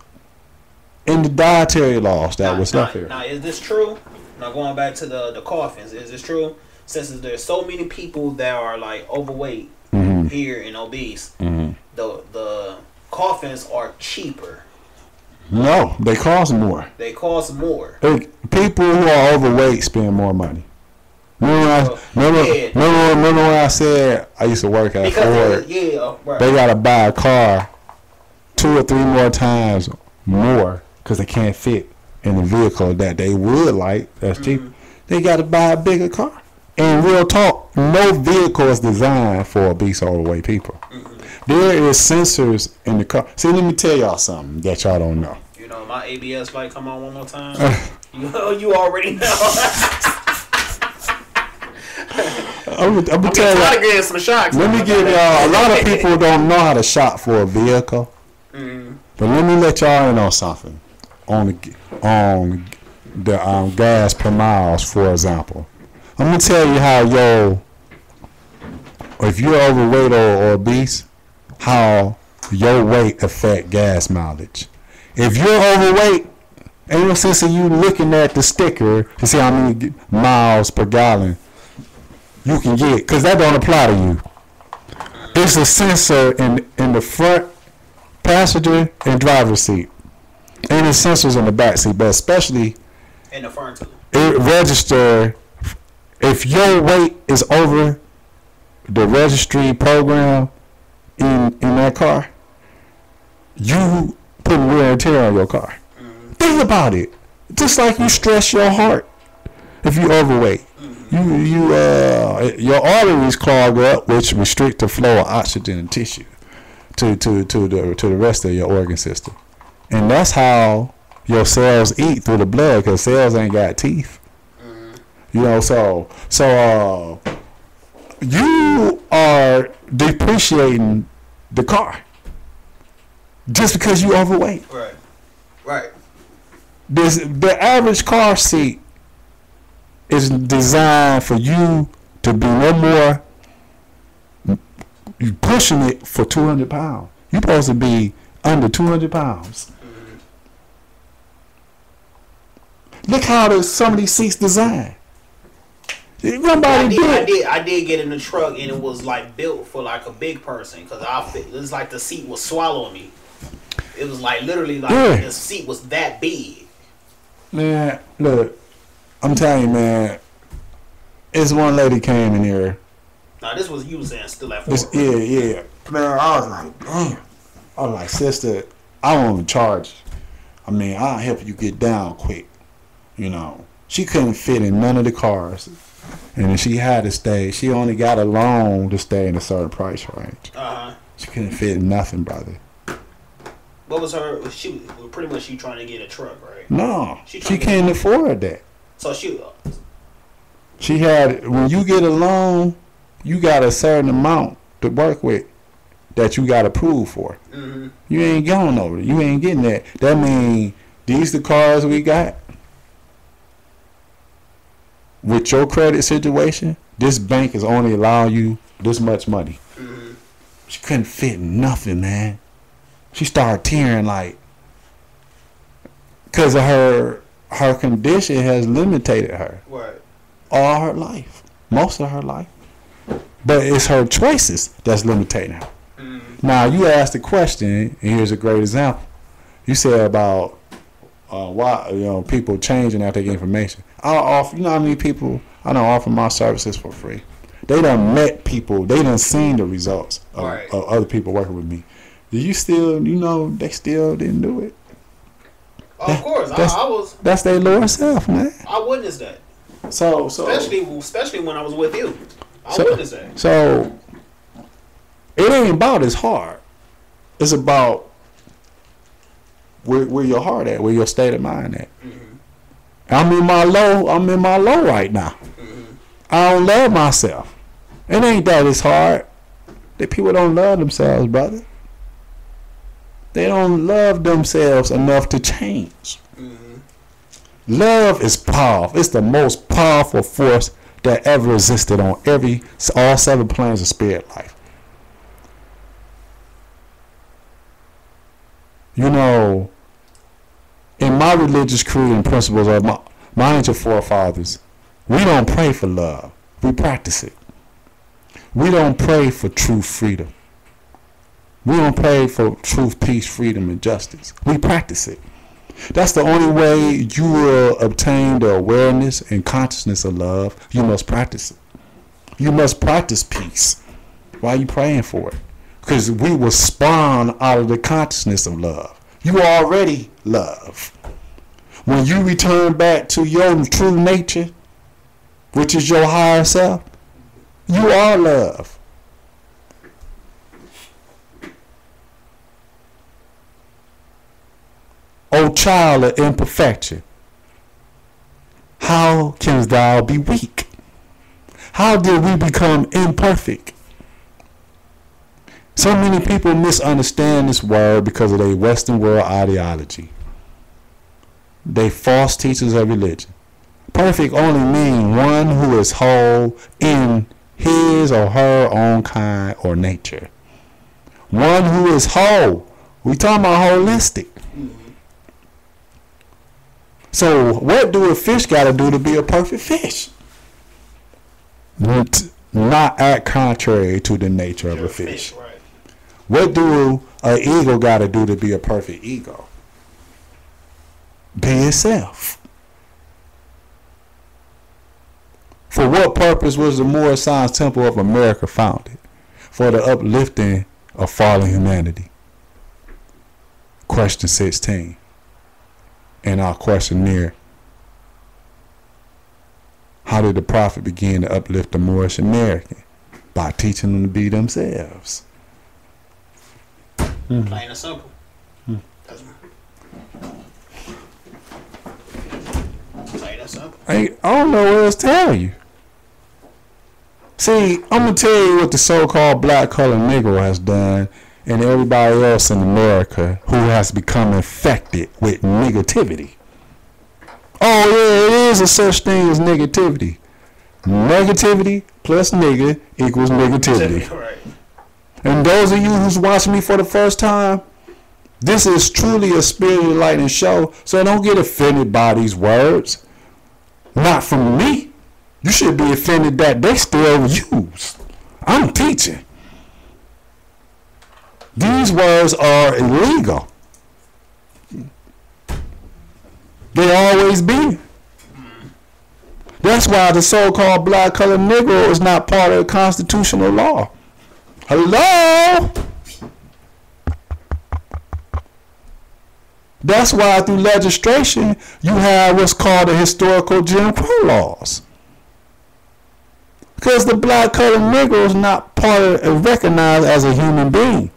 in the dietary laws that was left here. Now, is this true? Now, going back to the coffins, is this true? Since there's so many people that are like overweight here and obese, the coffins are cheaper. No, they cost more. They cost more. People who are overweight spend more money. Remember when I said I used to work at Ford? Right. They gotta buy a car 2 or 3 more times more because they can't fit in the vehicle that they would like. That's cheap. They gotta buy a bigger car. And real talk, no vehicle is designed for obese or overweight people. There is sensors in the car. See, let me tell y'all something that y'all don't know. My ABS light come on one more time. You already know. I'm gonna tell you. Some shocks. Let me give y'all. A lot of people don't know how to shop for a vehicle, but let me let y'all know something on the gas per miles, for example. I'm gonna tell you how if you're overweight or obese, how your weight affect gas mileage. If you're overweight, ain't no sense in you looking at the sticker to see how many miles per gallon you can get, because that don't apply to you. It's a sensor in the front passenger and driver's seat, and it's sensors in the back seat, but especially in the front too. It register if your weight is over the registry program in that car, you put wear and tear on your car. Think about it. Just like you stress your heart if you overweight. Your arteries clog up, which restrict the flow of oxygen and tissue to the rest of your organ system. And that's how your cells eat, through the blood, because cells ain't got teeth. So you are depreciating the car just because you overweight. Right. The average car seat is designed for you to be no more. You pushing it for 200 pounds. You're supposed to be under 200 pounds. Look how some of these seats designed. I did get in the truck, and it was like built for like a big person, because it was like the seat was swallowing me. It was like literally like the seat was that big. Man, look, I'm telling you, man. It's one lady came in here. Now this was you saying still at 4. Yeah. Man, I was like, damn. I was like, sister, I won't charge. I mean, I'll help you get down quick. She couldn't fit in none of the cars. And she had to stay. She only got a loan to stay in a certain price range. She couldn't fit in nothing, brother. What was her? She pretty much trying to get a truck, right? No, she can't afford that. So she had, when you get a loan, you got a certain amount to work with that you got approved for. You ain't going over it. You ain't getting that. That means these the cars we got. With your credit situation, this bank is only allowing you this much money. She couldn't fit in nothing, man. She started tearing like Because her condition has limited her Right. all her life, most of her life. But it's her choices that's limiting her. Now you asked the question, and here's a great example. You said about why people changing after they get information. I offer, how many people I don't offer my services for free. They done met people. They done seen the results of other people working with me. Do you still, they still didn't do it? Of course, I was. That's their lower self, man. I witnessed that. So especially when I was with you, I witnessed that. So it ain't about as hard. It's about where your heart at, where your state of mind at. Mm-hmm. I'm in my low right now. Mm-hmm. I don't love myself. It ain't that it's hard. The people don't love themselves, brother. They don't love themselves enough to change. Mm-hmm. Love is powerful. It's the most powerful force that ever existed on all 7 planes of spirit life. In my religious creed and principles of my ancient forefathers, we don't pray for love. We practice it. We don't pray for true freedom. We don't pray for truth, peace, freedom, and justice. We practice it. That's the only way you will obtain the awareness and consciousness of love. You must practice it. You must practice peace. Why are you praying for it? Because we will spawn out of the consciousness of love. You already love. When you return back to your true nature, which is your higher self, you are love. O child of imperfection, how canst thou be weak? How did we become imperfect? So many people misunderstand this word because of their Western world ideology. They false teachers of religion. Perfect only means one who is whole in his or her own kind or nature. One who is whole. We talking about holistic. So what do a fish got to do to be a perfect fish? Not act contrary to the nature of a fish. Right. What do an eagle got to do to be a perfect eagle? Be itself. For what purpose was the Moorish Science Temple of America founded? For the uplifting of fallen humanity. Question 16. And our questionnaire. How did the prophet begin to uplift the Moorish American? By teaching them to be themselves. Plain and simple. Plain and simple. I don't know what else to tell you. See, I'm going to tell you what the so-called black colored Negro has done and everybody else in America who has become infected with negativity. Oh, yeah, it is a such thing as negativity. Negativity plus nigga equals negativity. Right. And those of you who's watching me for the first time, this is truly a spiritual enlightening show, so don't get offended by these words. Not from me. You should be offended that they still used. I'm teaching. These words are illegal. They always be. That's why the so-called black colored Negro is not part of the constitutional law. Hello? That's why through legislation you have what's called the historical Jim Crow laws. Because the black colored Negro is not part of recognized as a human being.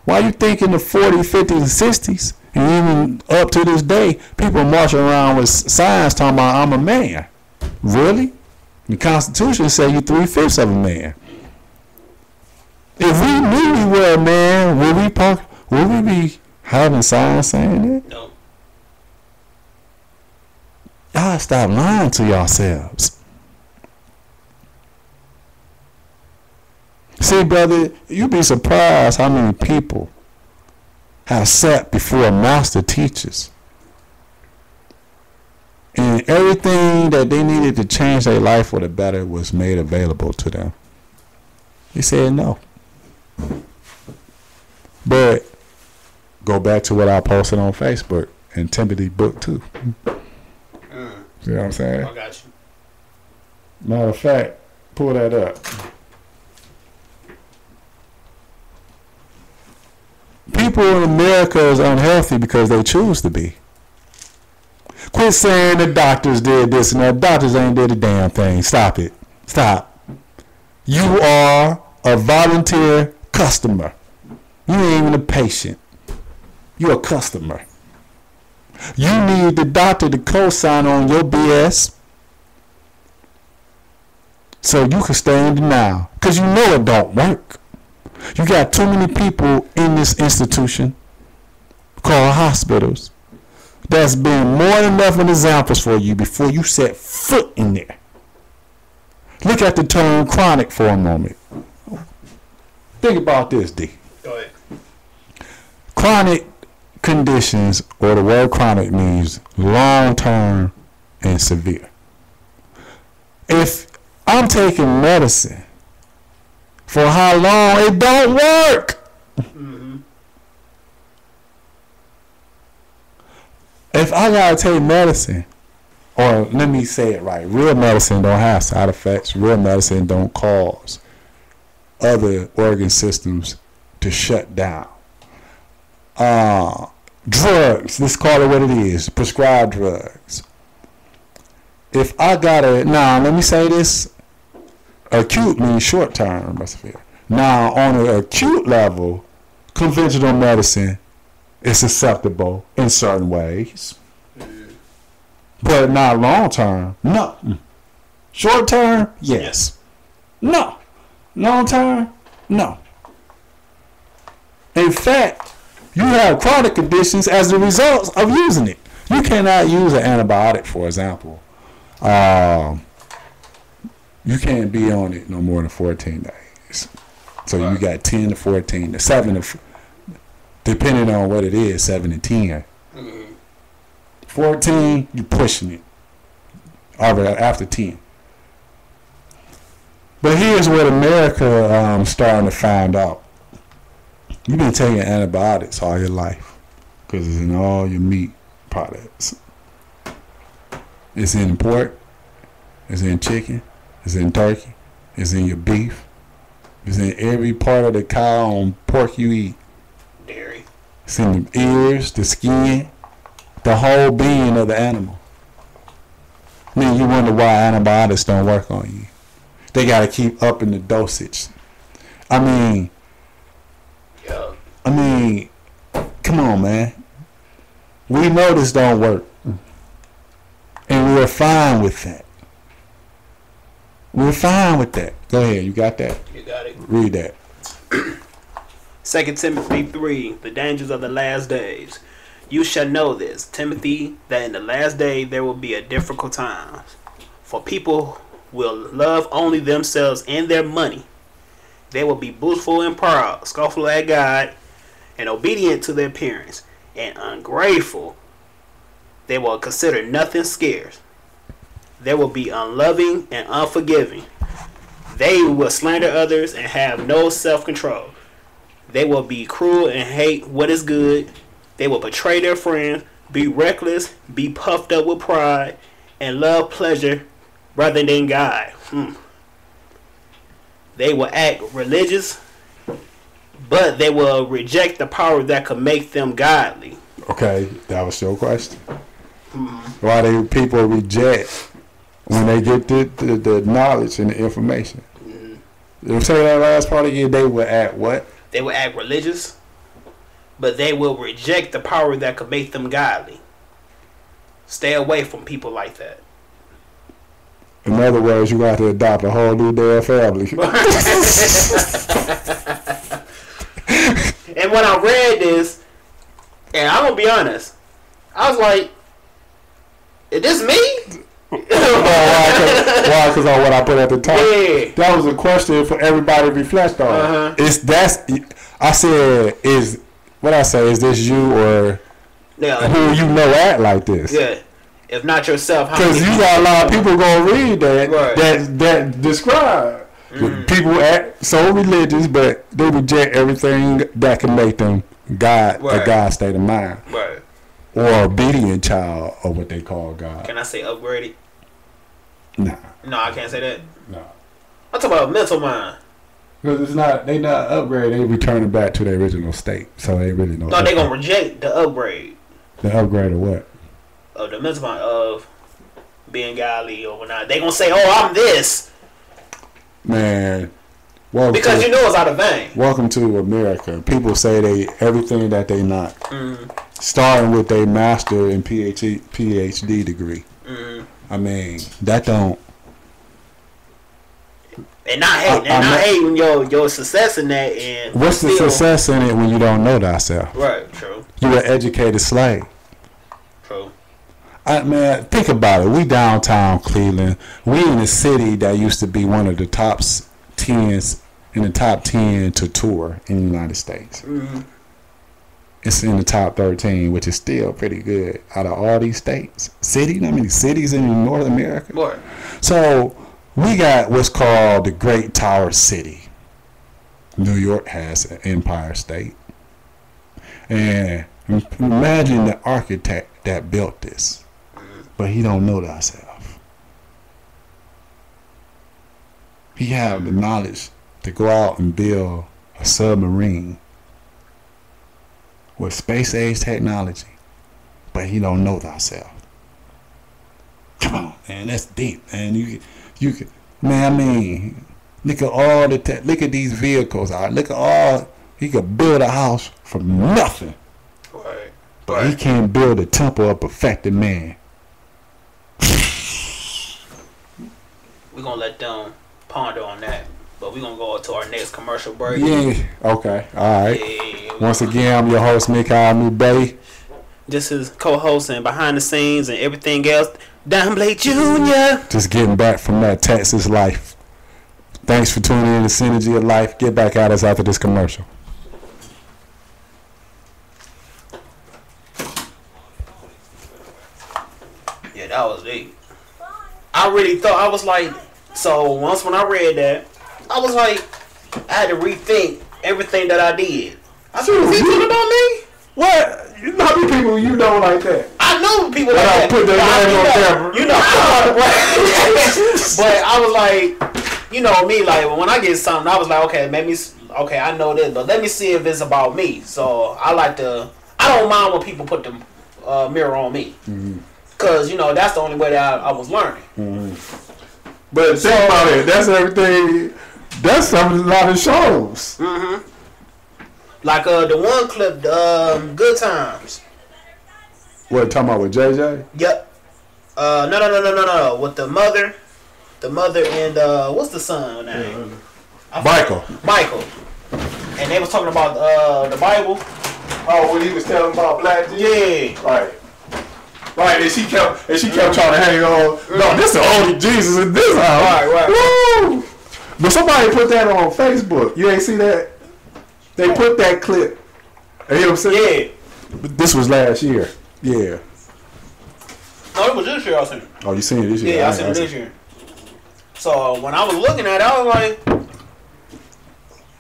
Why you think in the 40s, 50s, and 60s, and even up to this day, people marching around with signs talking about I'm a man? Really? The Constitution says you're 3/5 of a man. If we knew we were a man, would we be having signs saying that? No. Y'all stop lying to yourselves. See, brother, you'd be surprised how many people have sat before master teachers and everything that they needed to change their life for the better was made available to them. He said no. But go back to what I posted on Facebook and Timothy book 2. See what I'm saying? I got you. Matter of fact, pull that up. People in America is unhealthy because they choose to be. Quit saying the doctors did this and that. Doctors ain't did a damn thing. Stop it. Stop. You are a volunteer customer. You ain't even a patient. You're a customer. You need the doctor to co-sign on your BS so you can stay in denial. Because you know it don't work. You got too many people in this institution called hospitals that's been more than enough of examples for you before you set foot in there. Look at the term chronic for a moment. Think about this, D. Go ahead. Chronic conditions, or the word chronic means long-term and severe. If I'm taking medicine for how long, it don't work. Mm-hmm. If I gotta take medicine, or let me say it right, real medicine don't have side effects. Real medicine don't cause other organ systems to shut down. Drugs, let's call it what it is, prescribed drugs. If I gotta, now let me say this, acute means short term. Now on an acute level, conventional medicine is acceptable in certain ways, but not long term. No. Short term, yes. No. Long term, no. In fact, you have chronic conditions as a result of using it. You cannot use an antibiotic, for example. You can't be on it no more than 14 days. So you got 10 to 14 to 7 to, depending on what it is, 7 to 10. 14, you're pushing it. After 10. But here's what America starting to find out. You've been taking antibiotics all your life because it's in all your meat products. It's in pork. It's in chicken. It's in turkey. It's in your beef. It's in every part of the cow and pork you eat. Dairy. It's in the ears, the skin, the whole being of the animal. Then you wonder why antibiotics don't work on you. They got to keep upping the dosage. I mean, come on, man. We know this don't work. And we're fine with that. We're fine with that. Go ahead. You got that? You got it. Read that. 2 Timothy 3, the dangers of the last days. You shall know this, Timothy, that in the last day there will be a difficult time. For people will love only themselves and their money. They will be boastful and proud, scornful at God, and obedient to their parents, and ungrateful. They will consider nothing scarce. They will be unloving and unforgiving. They will slander others and have no self-control. They will be cruel and hate what is good. They will betray their friends, be reckless, be puffed up with pride, and love pleasure rather than God. They will act religious, but they will reject the power that could make them godly. Okay, that was your question. Why do people reject when they get the knowledge and the information? You say that last part again. They will act what? They will act religious, but they will reject the power that could make them godly. Stay away from people like that. In other words, you got to adopt a whole new damn family. And when I read this, and I'm gonna be honest, I was like, "Is this me?" Why? Because of what I put at the top. Yeah. That was a question for everybody to reflect on. I said, is what I say? Is this you or Yeah. who you know act like this? Yeah. If not yourself, how Because many you got a lot of people gonna read that Right. that describe. People act so religious, but they reject everything that can make them God, a Right. God state of mind, Right. or obedient child, or what they call God. Can I say upgraded? Nah, No, I can't say that. no. I'm talking about mental mind. Because it's not, they not upgrade. They return it back to the original state. So they really know. No, they gonna reject the upgrade the upgrade of what? of the mental mind of being godly or whatnot. They gonna say, "Oh, I'm this," Man, welcome because to, you know it's out of vain. welcome to America. People say they everything that they not, Mm-hmm. starting with their master and PhD degree. Mm-hmm. I mean, that don't. And not hating, I'm not- hating your success in that. And What's the still- success in it when you don't know thyself? Right. True. You an educated slave. True. Man, think about it. We downtown Cleveland. We in a city that used to be one of the top 10s in the top 10 to tour in the United States. Mm-hmm. It's in the top 13, which is still pretty good out of all these states. How many cities in North America? Right. So we got what's called the Great Tower City. New York has an Empire State. And imagine the architect that built this. But he don't know thyself. He have the knowledge to go out and build a submarine with space age technology, but he don't know thyself. Come on, man, that's deep, man. You can, man. I mean, look at all the look at these vehicles. Look at all. He could build a house from nothing, Right. but he can't build a temple of perfected man. We're gonna let them ponder on that, but we're gonna go to our next commercial break. Yeah. Okay. All right. Yeah, Once again, I'm your host, Mikhail Mubay. this is co-host and behind the scenes and everything else, Don Blake Jr. Just getting back from that Texas life. Thanks for tuning in to Synergy of Life. Get back at us after this commercial. Yeah, that was deep. I really thought, I was like, so once when I read that, I was like, I had to rethink everything that I did. I said, is he talking about me? What? You know how many people you know like that? I know people like Well, that. put their name on camera. You know, but I was like, you know me, like when I get something, I was like, okay, okay, I know this, but let me see if it's about me. So I don't mind when people put the mirror on me, cause you know that's the only way that I was learning. But think about it. That's everything. That's a lot of shows. Like the one clip, Good Times. What, talking about with JJ? Yep. No. With the mother and what's the son name? Michael. Michael. And they was talking about the Bible. Oh, when he was telling about Black Jesus? Yeah. Right. Right, and she kept trying to hang on. No, this the only Jesus in this house. Right. Woo! But somebody put that on Facebook. You ain't see that? They put that clip. You know what I'm saying? Yeah. But this was last year. Yeah. No, it was this year I seen it. Oh, you seen it this year? Yeah, I seen it this year. So when I was looking at it, I was like,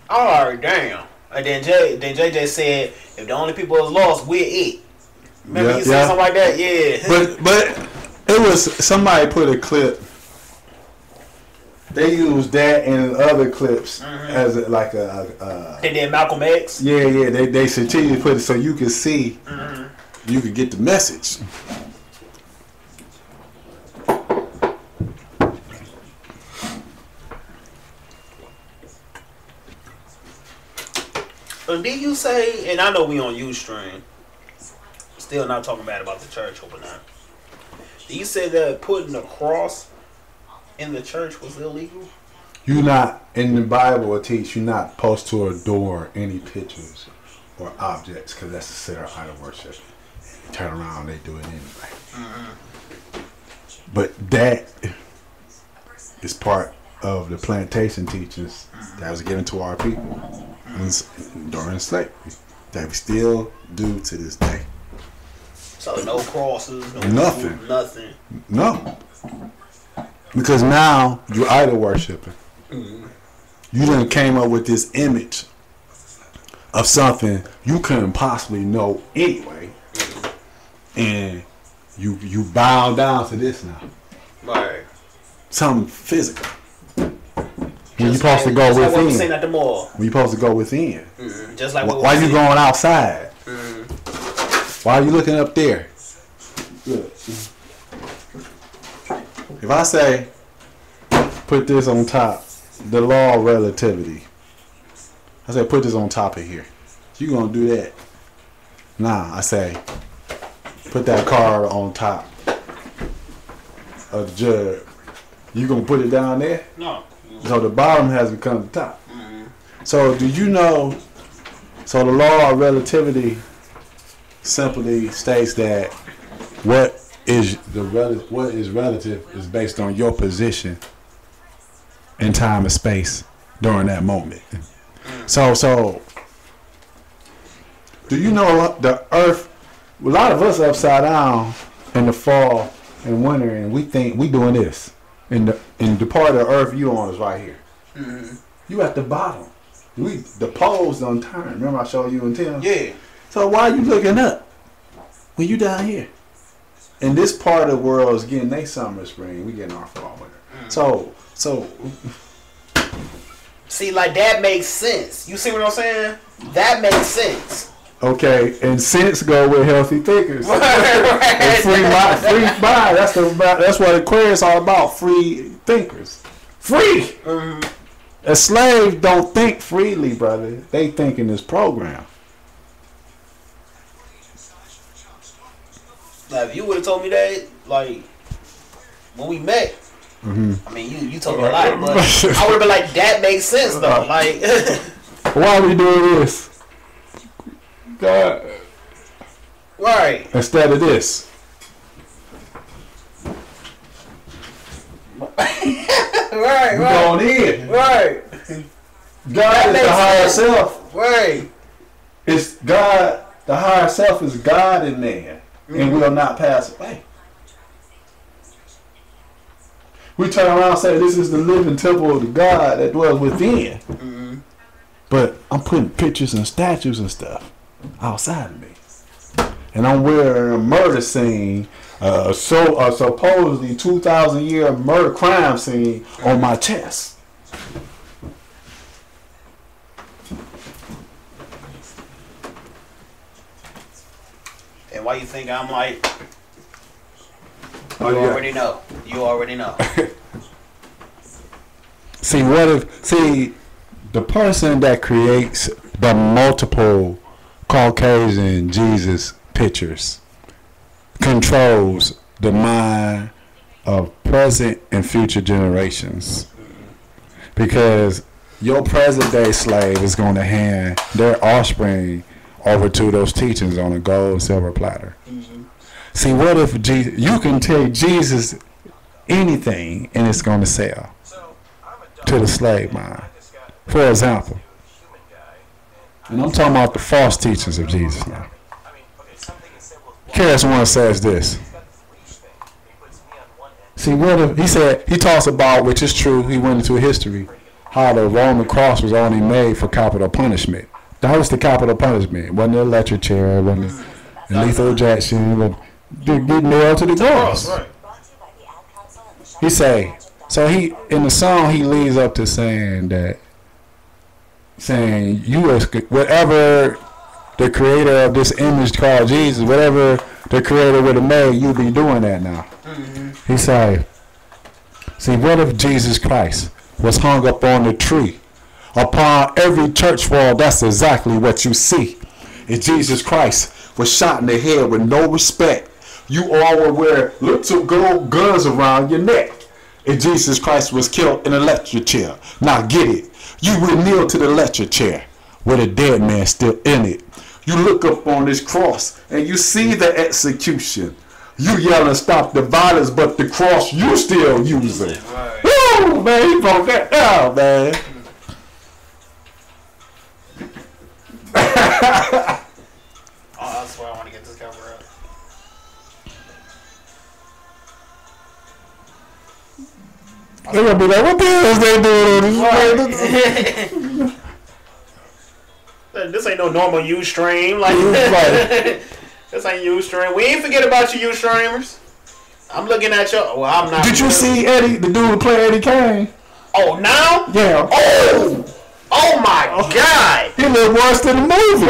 alright, damn. And then JJ said, if the only people is lost, we're it. Remember he said something like that? Yeah. But it was somebody put a clip. They used that and other clips as a They did Malcolm X. Yeah. They strategically put it so you could see, you could get the message. Did you say, and I know we on Ustream, still not talking bad about the church, hope not. Did you say that putting a cross in the church was illegal? You not in the Bible will teach you not supposed to adore any pictures or objects because that's considered idol worship. You turn around, they do it anyway. But that is part of the plantation teachings that was given to our people during slavery that we still do to this day. So no crosses, no Nothing. Food, nothing. No. Because now you're idol worshiping. You done came up with this image of something you couldn't possibly know anyway. And you bow down to this now. Right. Something physical. When you supposed to go within. Like what we within. saying at the mall. When you supposed to go within. Just like Why you going outside? Why are you looking up there? Look. If I say, put this on top, the law of relativity. I say, put this on top of here. You gonna do that? Nah, I say, put that card on top of the jug. You gonna put it down there? No. So the bottom has become the top. So do you know? So the law of relativity simply states that what is relative is based on your position in time and space during that moment. So do you know the Earth? A lot of us upside down in the fall and winter, and we think we doing this. And the part of the Earth you on is right here. You at the bottom. The poles don't turn. Remember I showed you and Tim? Yeah. So why are you looking up when you down here? And this part of the world is getting their summer, spring. We getting our fall, winter. So see, like that makes sense. You see what I'm saying? That makes sense. okay, and sense go with healthy thinkers. Right. And free mind. That's what Aquarius all about. Free thinkers. Free. A slave don't think freely, brother. They think in this program. Now, if you would have told me that, like, when we met, I mean, you told me a lot, but I would have been like, that makes sense, though. Like, why are we doing this? God. right. Instead of this. Right. Going in. Right. God is the higher sense. self. Right. It's God. The higher self is God in man, and will not pass away. We turn around and say this is the living temple of the God that dwells within. But I'm putting pictures and statues and stuff outside of me, and I'm wearing a murder scene, supposedly 2,000-year murder crime scene on my chest. And why you think I'm like, Oh, you yeah. already know. You already know. See, the person that creates the multiple Caucasian Jesus pictures controls the mind of present and future generations, because your present day slave is going to hand their offspring over to those teachings on a gold and silver platter. See, what if you can tell Jesus anything and it's going to sell to the slave mind? For example, and I'm talking about the false teachings of Jesus now. KRS-One says this. See, what if he talks about, which is true, he went into history, how the Roman cross was only made for capital punishment. That was the capital punishment. It wasn't the electric chair, it wasn't the lethal injection, but get nailed to the cross. He say, so he in the song he leads up to saying you as whatever the creator of this image called Jesus, whatever the creator would have made, you be doing that now. He say, see, what if Jesus Christ was hung up on the tree? Upon every church wall, that's exactly what you see. If Jesus Christ was shot in the head with no respect, you all would wear little gold guns around your neck. If Jesus Christ was killed in an electric chair, now get it. You would kneel to the electric chair with a dead man still in it. You look up on this cross and you see the execution. You yelling, stop the violence, but the cross you still using. Right. Woo, man, he broke that down, man. Oh, that's why I want to get this cover up. They're gonna be like, what the hell is they doing on this? This ain't no normal Ustream. Like, this ain't Ustream. We ain't forget about you, Ustreamers. I'm looking at your. Well, I'm not. Did you see Eddie, the dude who played Eddie Kane? Oh, now? Yeah. Oh my God. He looked worse than the movie.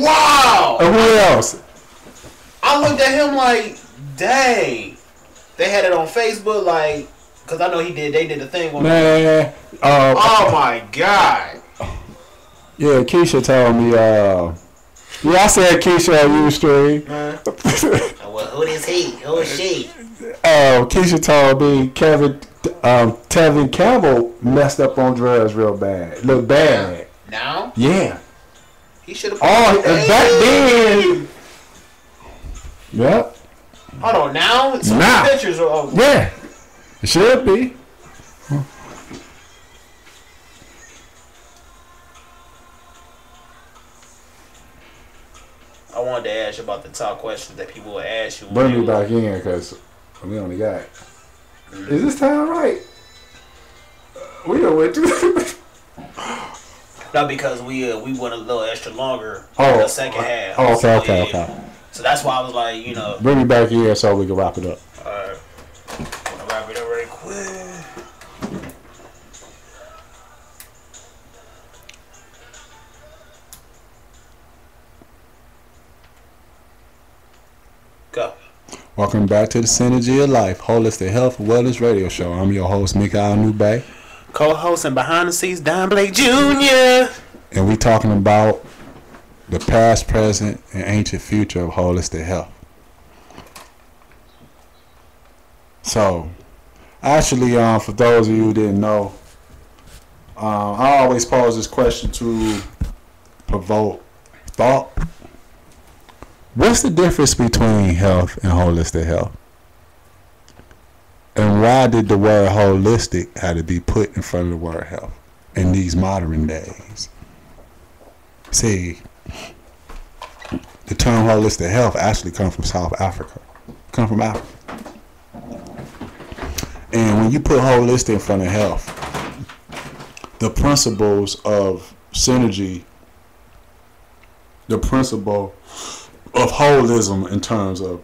Wow. And who else? I looked at him like, dang. They had it on Facebook, like, because I know they did the thing on Man. oh my God. Yeah, Keisha told me, yeah, I said Keisha on Ustream. Well, who is he? Who is she? Keisha told me Tevin Campbell messed up on drugs real bad. Look bad. Now? Yeah. He should have. Oh, back then. Yep. Hold on, now? Some Now. pictures of. Yeah. It should be. I wanted to ask you about the top questions that people would ask you. Bring me back in because we only got. Is this time right? We don't went to. No, because we went a little extra longer Oh, the second half. Oh, So, okay. So that's why I was like, you know. Bring me back here so we can wrap it up. Alright. I'm gonna wrap it up very quick. Go. Welcome back to the Synergy of Life, Holistic Health Wellness Radio Show. I'm your host, Mikael Newbay. Co-host and behind the scenes, Don Blake Jr. And we talking about the past, present, and ancient future of holistic health. So, actually, for those of you who didn't know, I always pose this question to provoke thought. What's the difference between health and holistic health? And why did the word holistic have to be put in front of the word health in these modern days? See, the term holistic health actually comes from South Africa. Come from Africa. And when you put holistic in front of health, the principles of synergy, the principle of holism in terms of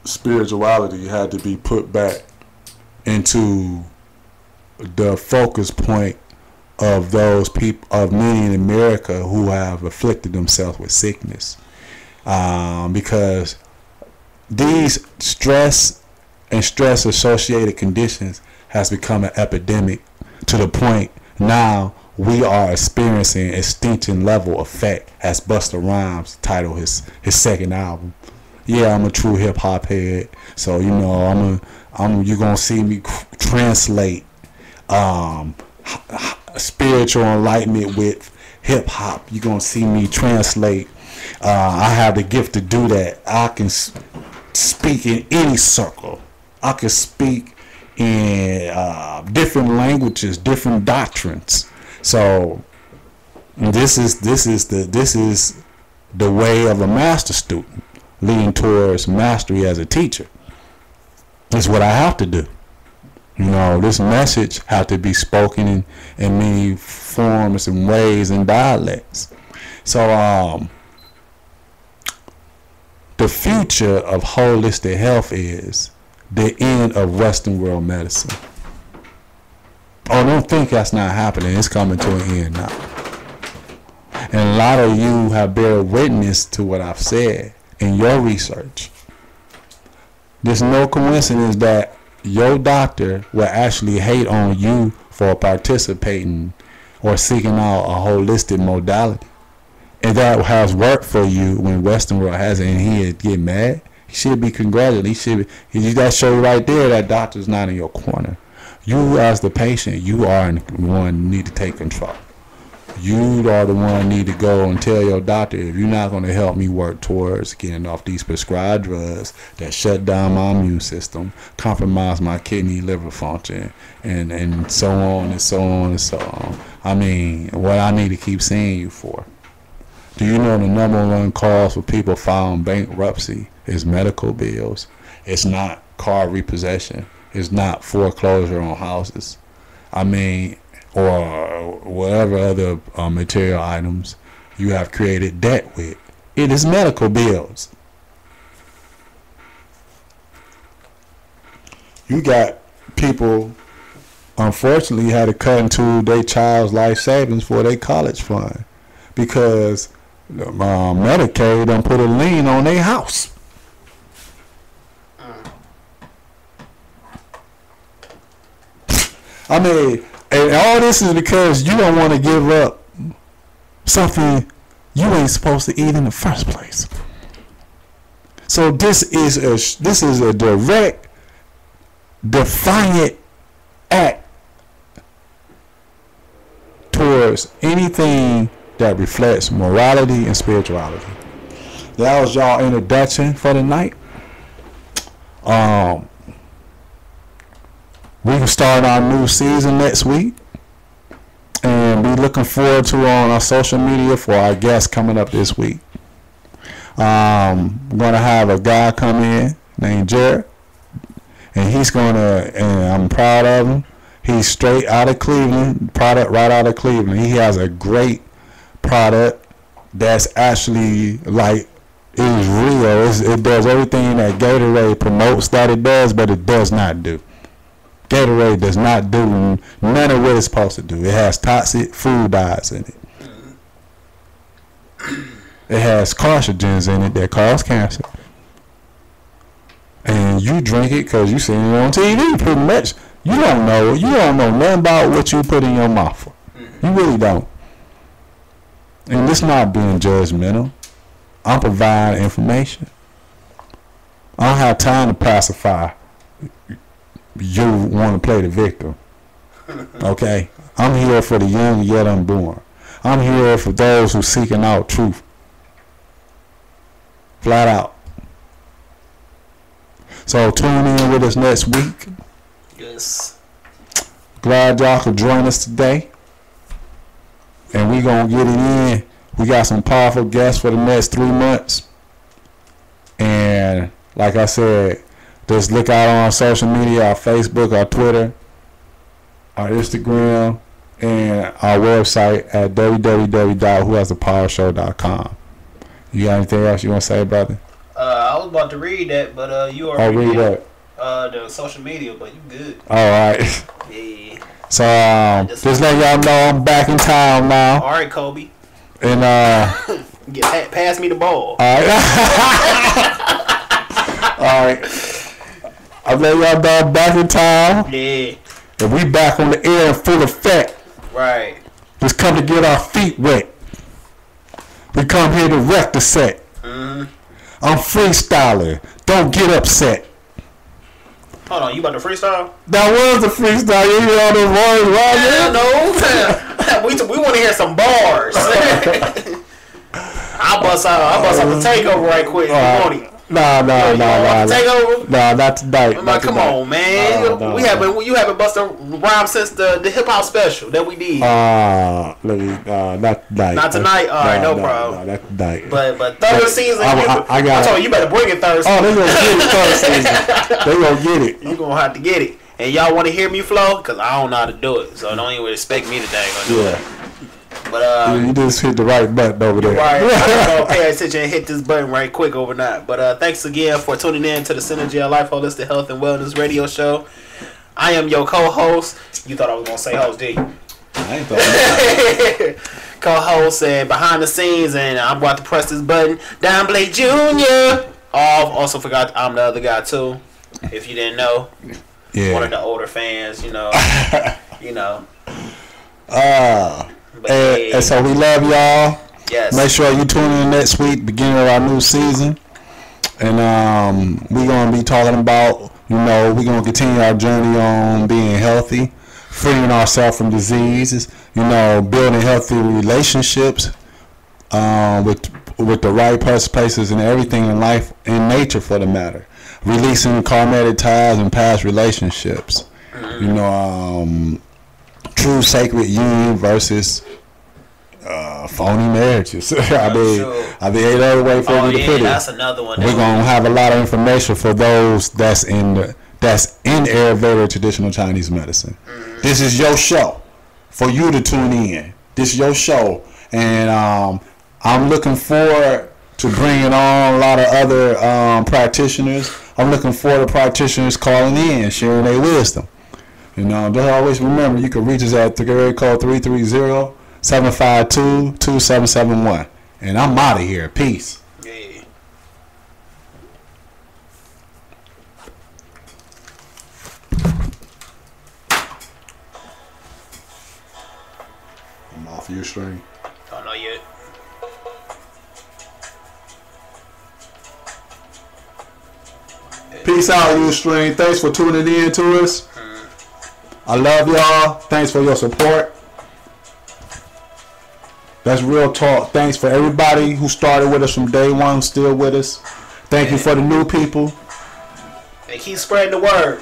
spirituality had to be put back into the focus point of those people, of many in America who have afflicted themselves with sickness, because these stress and stress associated conditions has become an epidemic to the point now we are experiencing extinction level effect, as Busta Rhymes titled his second album. Yeah, I'm a true hip hop head, so you know you're gonna see me translate spiritual enlightenment with hip hop. You're gonna see me translate. I have the gift to do that. I can speak in any circle. I can speak in different languages, different doctrines. So this is the way of a master student, leading towards mastery as a teacher. That's what I have to do. You know, this message has to be spoken in many forms and ways and dialects. So the future of holistic health is the end of Western world medicine. Oh, don't think that's not happening. It's coming to an end now. And a lot of you have bear witness to what I've said in your research. There's no coincidence that your doctor will actually hate on you for participating or seeking out a holistic modality. And that has worked for you when Western world hasn't, and he get mad. He should be congratulated. That show right there that doctor's not in your corner. You as the patient, you are the one who need to take control. You are the one who need to go and tell your doctor, if you're not going to help me work towards getting off these prescribed drugs that shut down my immune system, compromise my kidney, liver function, and so on and so on and so on. I mean, what I need to keep seeing you for. Do you know the number one cause for people filing bankruptcy is medical bills? It's not car repossession. It's not foreclosure on houses. I mean, or whatever other material items you have created debt with. It is medical bills. You got people, unfortunately, had to cut into their child's life savings for their college fund because Medicaid done put a lien on their house. I mean, and all this is because you don't want to give up something you ain't supposed to eat in the first place. So this is a direct, defiant act towards anything that reflects morality and spirituality. That was y'all introduction for the night. We can start our new season next week, and be looking forward to on our social media for our guests coming up this week. We're gonna have a guy come in named Jared, and I'm proud of him. He's straight out of Cleveland, product right out of Cleveland. He has a great product that's actually like is real. It does everything that Gatorade promotes that it does, but it does not do. Gatorade does not do none of what it's supposed to do. It has toxic food dyes in it. It has carcinogens in it that cause cancer. And you drink it because you seen it on TV pretty much. You don't know nothing about what you put in your mouth. You really don't. And it's not being judgmental. I'm providing information. I don't have time to pacify you want to play the victim. Okay? I'm here for the young yet unborn. I'm here for those who seeking out truth. Flat out. So tune in with us next week. Yes. Glad y'all could join us today. And we gonna get it in. We got some powerful guests for the next 3 months. And like I said, just look out on our social media, our Facebook, our Twitter, our Instagram, and our website at www.whohasthepowershow.com. You got anything else you want to say, brother? I was about to read that, but you already read did. what? The social media, but you good. All right. Yeah. So just let y'all know I'm back in town now. All right, Kobe. And pass me the ball. all right. All right. I let y'all know I'm back in town. Yeah. And we back on the air in full effect. Right. Just come to get our feet wet. We come here to wreck the set. Mm-hmm. I'm freestyling. Don't get upset. Hold on, you about to freestyle? That was a freestyle. You hear all the words, right? No. we want to hear some bars. I'll bust out the takeover right quick. Nah. Takeover? Nah, not tonight. I'm like, come on, man. You haven't busted a rhyme since the hip hop special that we did. Not tonight. Not tonight? All right, no problem. Not tonight. But third season, I told you better bring it third season. Oh, they gonna get it third season. They gonna get it. You gonna have to get it. And y'all want to hear me flow? Because I don't know how to do it. So don't even expect me to do it. But you just hit the right button over there. Right. I'm gonna pay attention and hit this button right quick overnight. But thanks again for tuning in to the Synergy of Life Holistic Health and Wellness Radio Show. I am your co-host. You thought I was gonna say host, did you? I ain't thought co-host and behind the scenes, and I'm about to press this button. Don Blake Jr. Also forgot I'm the other guy too. If you didn't know, one of the older fans, you know. And so we love y'all. Yes. Make sure you tune in next week, beginning of our new season. And we're going to be talking about, we're going to continue our journey on being healthy, freeing ourselves from diseases, building healthy relationships with the right places and everything in life, in nature for the matter. Releasing karmic ties and past relationships. True sacred union versus Phony marriages. I mean, Sure. ain't no other way for me to put it. That's another one. We're gonna have a lot of information for those that's in Ayurveda traditional Chinese medicine. This is your show for you to tune in. This is your show, and I'm looking forward to bringing on a lot of other practitioners. I'm looking forward to practitioners calling in, sharing their wisdom. You know, just always remember you can reach us at the area code 330-752-2771. And I'm out of here. Peace. Yeah. I'm off your string. Don't know yet. Peace out, Ustream. Thanks for tuning in to us. I love y'all. Thanks for your support. That's real talk. Thanks for everybody who started with us from day one, still with us. Thank you for the new people. And keep spreading the word.